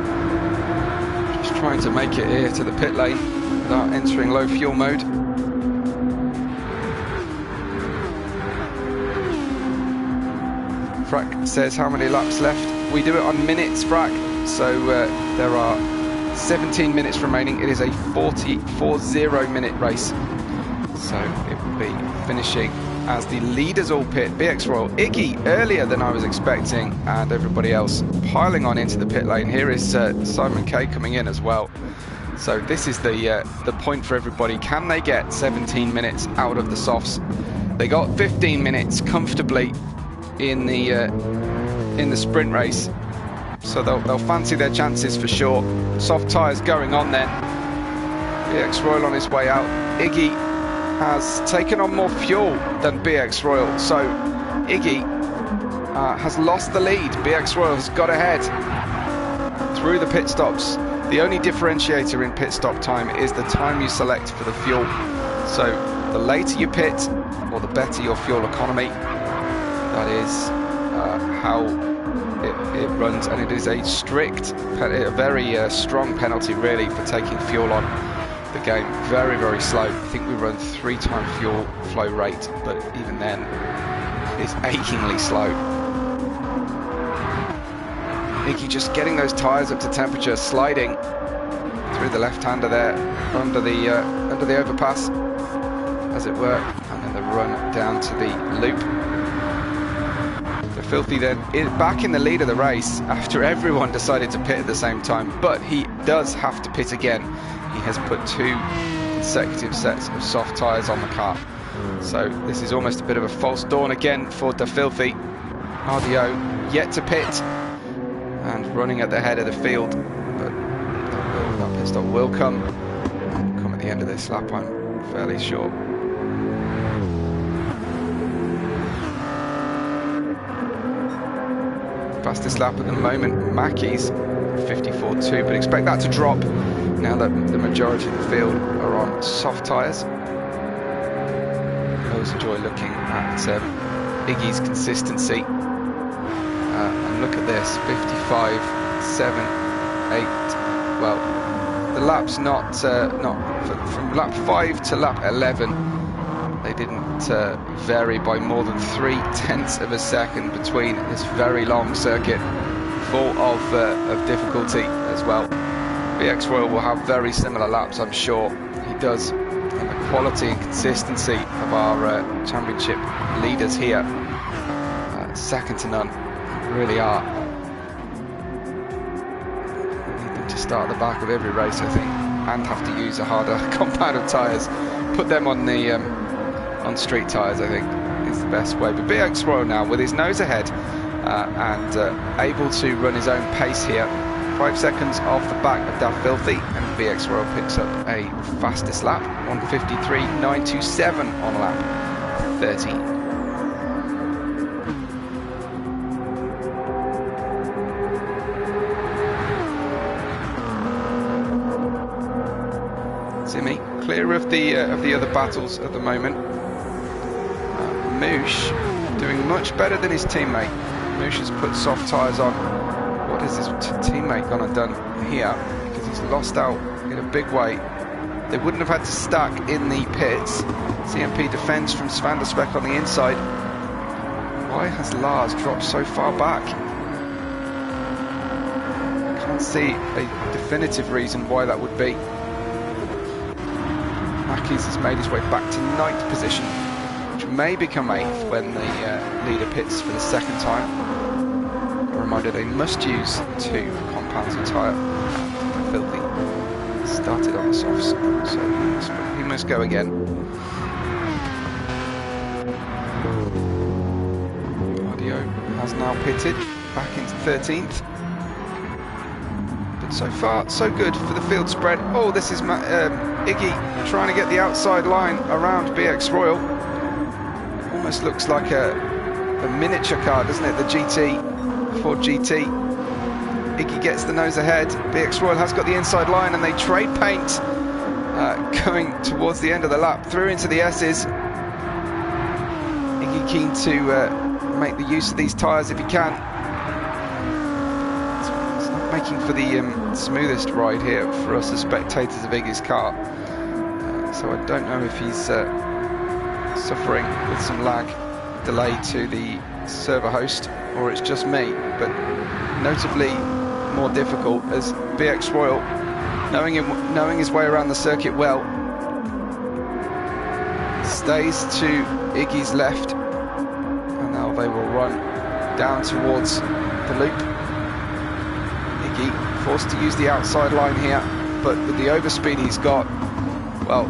just trying to make it here to the pit lane without entering low fuel mode. Frack says how many laps left. We do it on minutes, Frack. So there are 17 minutes remaining. It is a 40-minute race. So it will be finishing as the leaders all pit. BX Royal, Iggy earlier than I was expecting, and everybody else piling on into the pit lane. Here is Simon K coming in as well. So this is the point for everybody. Can they get 17 minutes out of the softs? They got 15 minutes comfortably in the sprint race, so they'll fancy their chances for sure. Soft tyres going on then. BX Royal on his way out. Iggy has taken on more fuel than BX Royal, so Iggy has lost the lead. BX Royal has got ahead through the pit stops. The only differentiator in pit stop time is the time you select for the fuel. So the later you pit, or the better your fuel economy. That is how it runs, and it is a strict, a very strong penalty really for taking fuel on the game. Very, very slow. I think we run 3x fuel flow rate, but even then it's achingly slow. Iggy just getting those tyres up to temperature, sliding through the left-hander there under the overpass, as it were, and then the run down to the loop. Filthy then is back in the lead of the race after everyone decided to pit at the same time, but he does have to pit again. He has put 2 consecutive sets of soft tyres on the car, so this is almost a bit of a false dawn again for the Filthy. RDO yet to pit and running at the head of the field, but that pit stop will come at the end of this lap, I'm fairly sure. Fastest lap at the moment, Mackey's 54.2, but expect that to drop now that the majority of the field are on soft tyres. I always enjoy looking at Iggy's consistency. And look at this, 55, 7, 8. Well, the lap's not from lap 5 to lap 11. They didn't vary by more than 0.3 of a second between this very long circuit, full of difficulty as well. BX Royal will have very similar laps, I'm sure. He does, and the quality and consistency of our championship leaders here, second to none, really are. Need them to start at the back of every race, I think, and have to use a harder compound of tyres. Put them on the on street tyres, I think, is the best way. But BX Royal now with his nose ahead and able to run his own pace here. 5 seconds off the back of that Filthy, and BX Royal picks up a fastest lap, 1:53.927 on lap 13. Simi clear of the other battles at the moment. Moosh doing much better than his teammate. Moosh has put soft tyres on. What is his teammate gonna done here? He's lost out in a big way. They wouldn't have had to stack in the pits. CMP defends from Van der Speck on the inside. Why has Lars dropped so far back? I can't see a definitive reason why that would be. Mackies has made his way back to 9th position, which may become 8th when the leader pits for the second time. A reminder, they must use 2 compounds of tyre. Filthy started on the softs, so he must go again. Audio has now pitted back into 13th. But so far, so good for the field spread. Oh, this is Iggy trying to get the outside line around BX Royal. It almost looks like a miniature car, doesn't it? The GT, Ford GT. Iggy gets the nose ahead. BX Royal has got the inside line, and they trade paint going towards the end of the lap through into the S's. Iggy keen to make the use of these tyres if he can. It's not making for the smoothest ride here for us as spectators of Iggy's car. So I don't know if he's suffering with some lag delay to the server host, or it's just me, but notably more difficult as BX Royal, knowing his way around the circuit well, stays to Iggy's left, and now they will run down towards the loop. Iggy forced to use the outside line here, but with the overspeed he's got, well,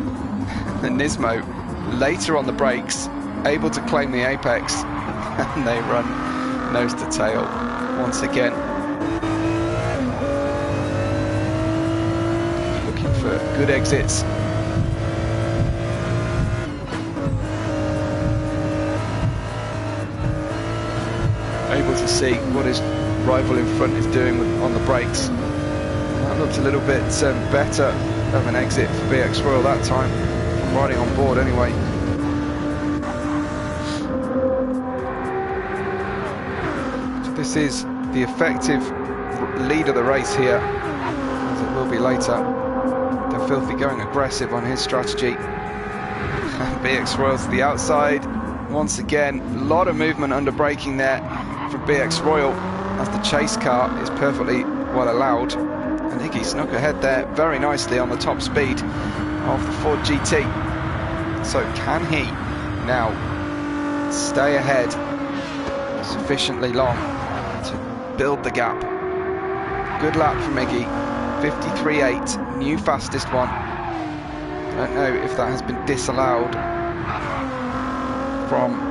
the Nismo later on the brakes able to claim the apex, and they run nose to tail once again. Looking for good exits. Able to see what his rival in front is doing on the brakes. That looked a little bit better of an exit for BX Royal that time, riding on board anyway. So this is the effective lead of the race here, as it will be later. The Filthy going aggressive on his strategy. BX Royal to the outside once again. A lot of movement under braking there from BX Royal, as the chase car is perfectly well allowed. And Iggy snuck ahead there very nicely on the top speed of the Ford GT. So can he now stay ahead sufficiently long to build the gap? Good lap from Iggy, 53.8, new fastest one. I don't know if that has been disallowed from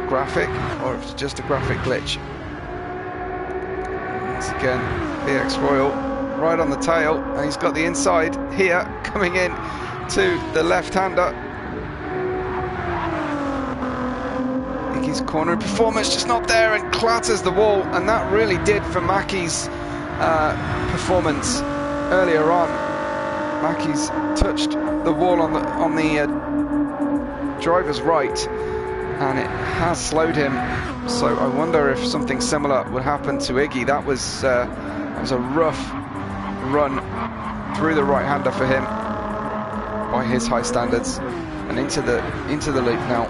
graphic or if it's just a graphic glitch. Once again, BX Royal right on the tail, and he's got the inside here coming in to the left-hander. Iggy's corner performance just not there and clatters the wall, and that really did for Mackie's performance earlier on. Mackie's touched the wall on the driver's right, and it has slowed him. So I wonder if something similar would happen to Iggy. That was a rough run through the right-hander for him by his high standards, and into the loop now.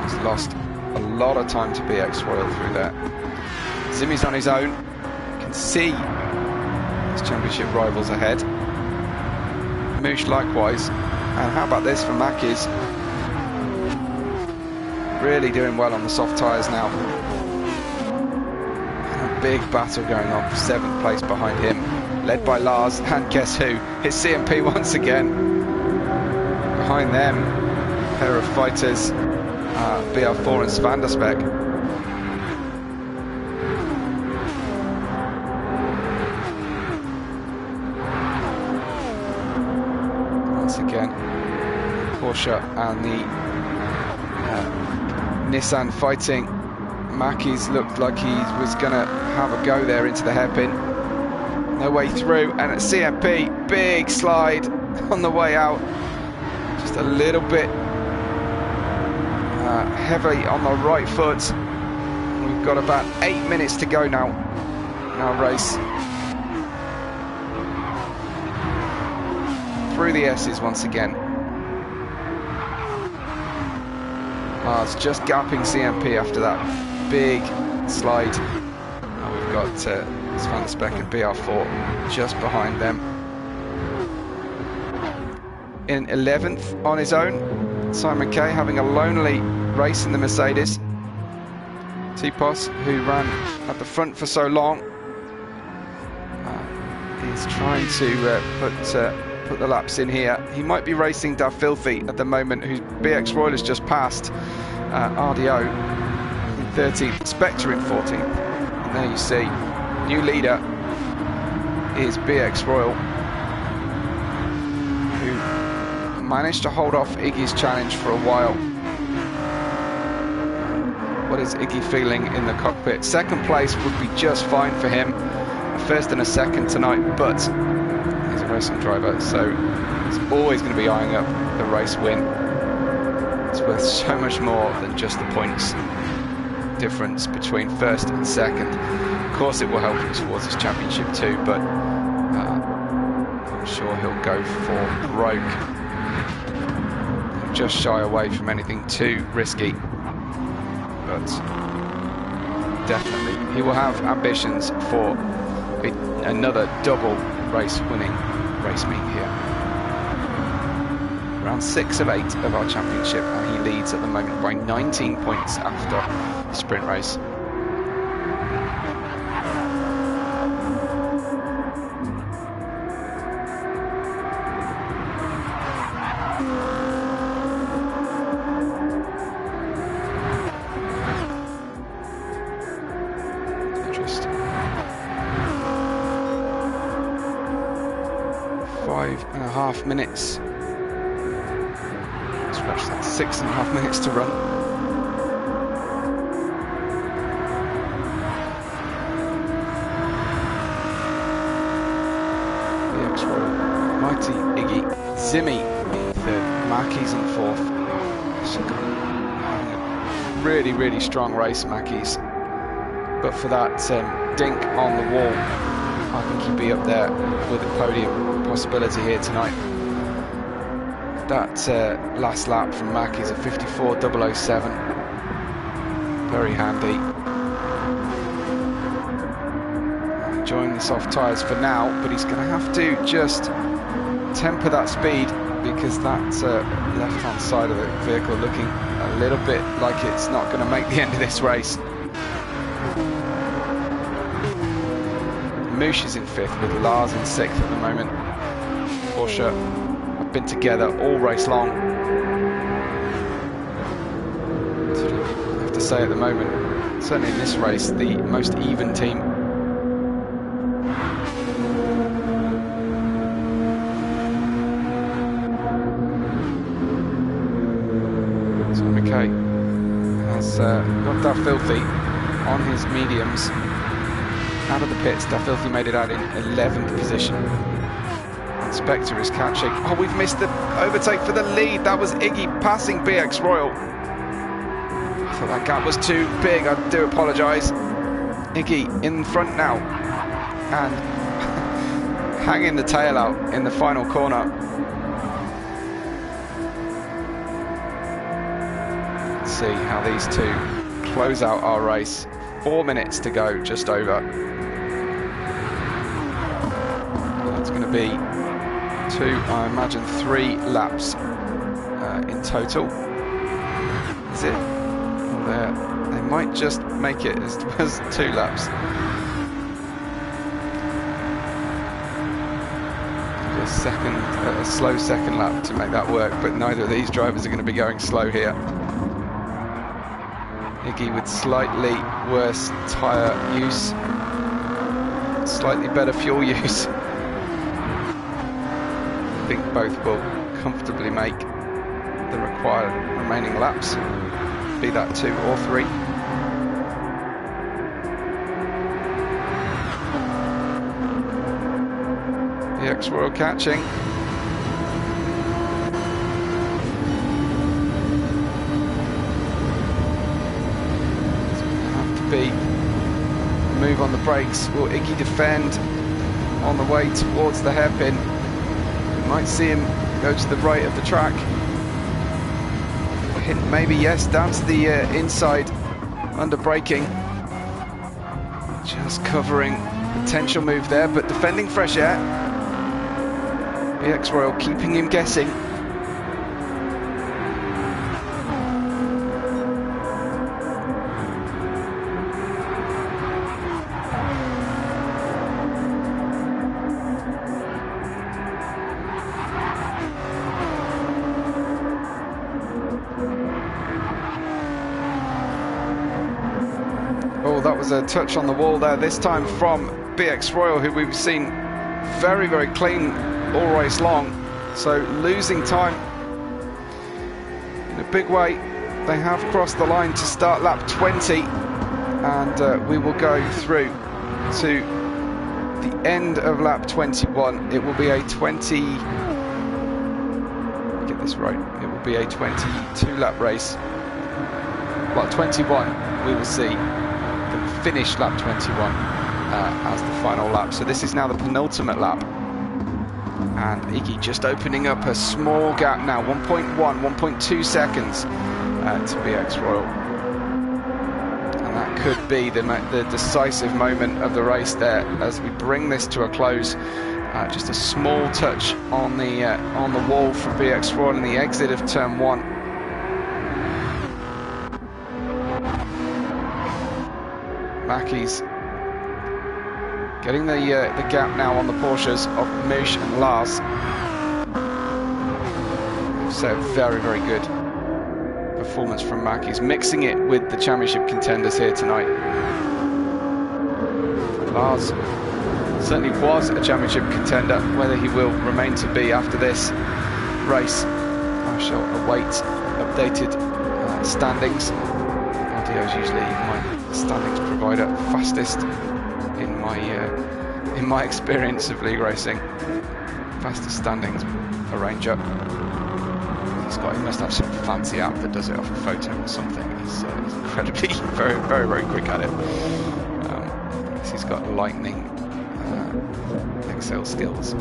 He's lost a lot of time to BX Royal through there. Zimmy's on his own. You can see his championship rivals ahead. Moosh likewise. And how about this for Mackies? Really doing well on the soft tyres now. And a big battle going on for 7th place behind him, led by Lars, and guess who? It's CMP once again. Behind them, a pair of fighters, BR4 and Van der Speck. Once again, Porsche and the Nissan fighting. Mackies looked like he was going to have a go there into the hairpin. No way through, and at CMP, big slide on the way out. Just a little bit heavy on the right foot. We We've got about 8 minutes to go now in our race. Through the S's once again. Lars just gapping CMP after that big slide. And we've got Van der Speck and BR4 just behind them. In 11th on his own, Simon Kay having a lonely race in the Mercedes. Tipos, who ran at the front for so long, is trying to put the laps in here. He might be racing Da Filthy at the moment, whose BX Royal has just passed RDO in 13th, Spectre in 14th. And there you see, new leader is BX Royal, who managed to hold off Iggy's challenge for a while. What is Iggy feeling in the cockpit? Second place would be just fine for him. A first and a second tonight, but he's a racing driver, so he's always going to be eyeing up the race win. It's worth so much more than just the points difference between first and second. Of course it will help him towards his championship too, but I'm sure he'll go for broke. He'll just shy away from anything too risky. But definitely he will have ambitions for another double race winning race meet here. Round 6 of 8 of our championship, and he leads at the moment by 19 points after the sprint race. Just 5.5 minutes. Scratch that, 6.5 minutes to run. BX Royal, mighty Iggy, Zimmy in third, Mackey's in fourth. Having a really, really strong race, Mackey's. But for that dink on the wall, I think he'd be up there with a podium possibility here tonight. That last lap from Mackey's a 54.007. Very handy. Enjoying the soft tyres for now, but he's going to have to just temper that speed, because that left-hand side of the vehicle looking a little bit like it's not going to make the end of this race. Moosh is in 5th with Lars in 6th at the moment. Porsche have been together all race long. I have to say at the moment, certainly in this race, the most even team. So McKay has got that filthy on his mediums. Out of the pits, Da Filthy made it out in 11th position. And Spectre is catching. Oh, we've missed the overtake for the lead. That was Iggy passing BX Royal. I thought that gap was too big. I do apologise. Iggy in front now. And hanging the tail out in the final corner. Let's see how these two close out our race. 4 minutes to go, just over. That's going to be 2, I imagine 3 laps in total. Is it? They might just make it as 2 laps. A slow second lap to make that work, but neither of these drivers are going to be going slow here. Iggy with slightly worse tyre use, slightly better fuel use. I think both will comfortably make the required remaining laps, be that 2 or 3. BX Royal catching. Be move on the brakes. Will Iggy defend on the way towards the hairpin? We might see him go to the right of the track. Hint maybe, yes, down to the inside under braking. Just covering potential move there, but defending fresh air. BX Royal keeping him guessing. Oh, that was a touch on the wall there, this time from BX Royal, who we've seen very, very clean all race long. So losing time in a big way. They have crossed the line to start lap 20, and we will go through to the end of lap 21. It will be a 20... get this right. It will be a 22 lap race. Well, 21 we will see. Finish lap 21 as the final lap. So this is now the penultimate lap, and Iggy just opening up a small gap now, 1.2 seconds to BX Royal, and that could be the decisive moment of the race there as we bring this to a close. Just a small touch on the wall from BX Royal in the exit of turn 1. Mackey's getting the gap now on the Porsches of Mish and Lars. So very, very good performance from Mackey's, mixing it with the championship contenders here tonight. Lars certainly was a championship contender. Whether he will remain to be after this race, I shall await updated standings. RDO is usually my standings provider, fastest in my experience of league racing. Fastest standings arranger. He must have some fancy app that does it off a photo or something. He's incredibly very, very, very quick at it. He's got lightning Excel skills.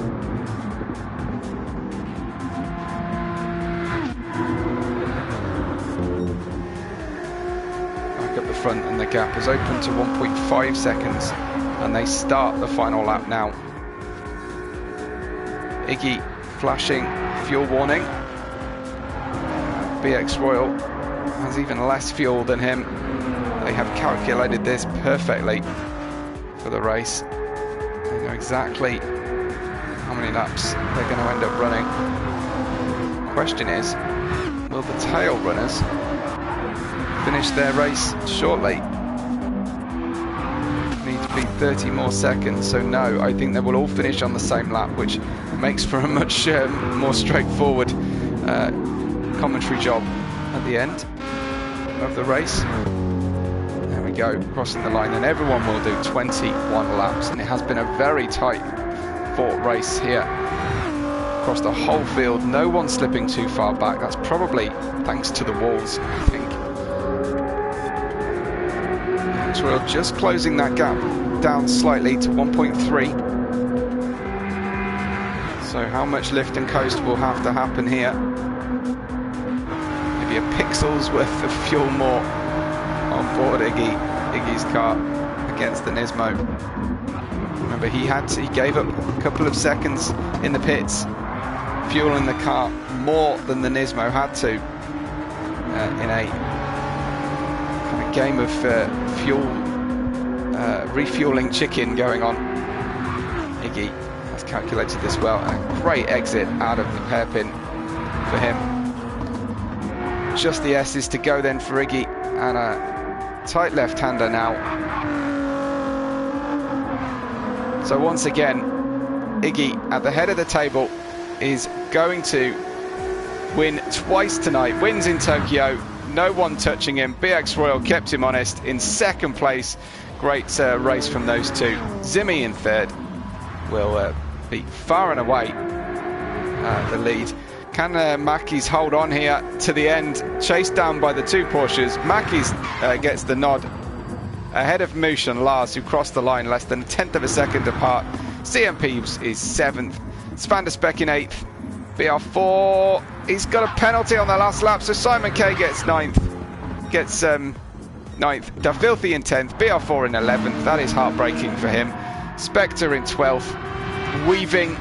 Up the front, and the gap is open to 1.5 seconds, and they start the final lap now. Iggy flashing fuel warning. BX Royal has even less fuel than him. They have calculated this perfectly for the race. They know exactly how many laps they're going to end up running. The question is, will the tail runners finish their race shortly? Need to be 30 more seconds, so no, I think they will all finish on the same lap, which makes for a much more straightforward commentary job at the end of the race. There we go, crossing the line, and everyone will do 21 laps, and it has been a very tight fought race here across the whole field. No one slipping too far back. That's probably thanks to the walls, I think. Royal just closing that gap down slightly to 1.3. So how much lift and coast will have to happen here? Maybe a pixel's worth of fuel more on board Iggy's car against the Nismo. Remember, he gave up a couple of seconds in the pits, fueling the car more than the Nismo had to in a game of refueling chicken going on. Iggy has calculated this well, and a great exit out of the hairpin for him. Just the S's to go then for Iggy, and a tight left-hander now. So once again, Iggy at the head of the table is going to win twice tonight. Wins in Tokyo, no one touching him. BX Royal kept him honest in second place. Great race from those two. Zimmy in third will be far and away the lead. Can Mackey's hold on here to the end? Chased down by the two Porsches. Mackey's gets the nod ahead of Moosh and Lars, who crossed the line less than a tenth of a second apart. CM Peeves is 7th, Van der Speck in 8th, BR4, he's got a penalty on the last lap, so Simon K gets 9th, Da Filthy in 10th, BR4 in 11th, that is heartbreaking for him. Spectre in 12th, weaving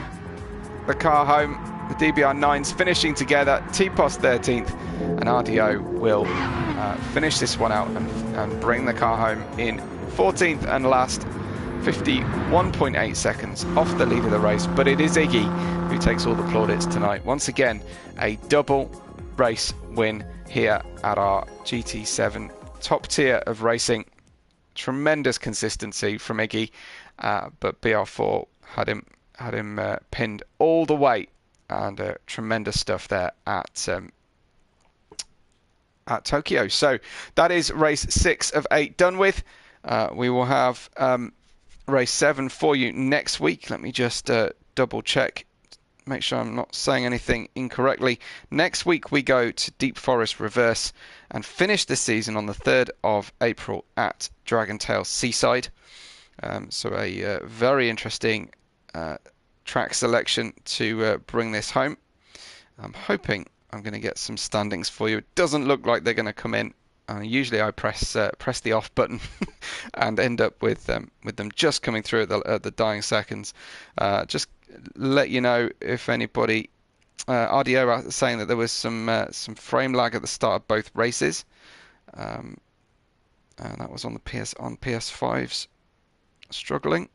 the car home. The DBR9s finishing together, T-Post 13th, and RDO will finish this one out and bring the car home in 14th and last, 51.8 seconds off the lead of the race. But it is Iggy who takes all the plaudits tonight. Once again, a double race win here at our GT7, top tier of racing. Tremendous consistency from Iggy, but BR4 had him pinned all the way, and tremendous stuff there at Tokyo. So that is race 6 of 8 done with. We will have race 7 for you next week. Let me just double check, make sure I'm not saying anything incorrectly. Next week we go to Deep Forest Reverse and finish the season on the 3rd of April at Dragon Tail Seaside. So a very interesting track selection to bring this home. I'm hoping I'm going to get some standings for you. It doesn't look like they're going to come in. Usually I press the off button and end up with them just coming through at the dying seconds. Just let you know if anybody, RDO saying that there was some frame lag at the start of both races, and that was on the PS5s. Struggling.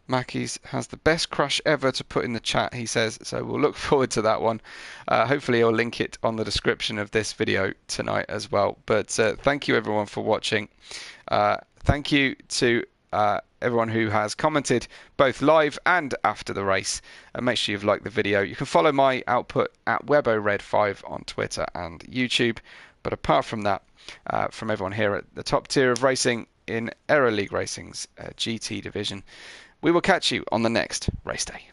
Mackey's has the best crash ever to put in the chat, he says, so we'll look forward to that one. Hopefully he'll link it on the description of this video tonight as well. But thank you everyone for watching. Thank you to everyone who has commented both live and after the race. Make sure you've liked the video. You can follow my output at WebORed5 on Twitter and YouTube. But apart from that, from everyone here at the top tier of racing in Aero League Racing's GT division, we will catch you on the next race day.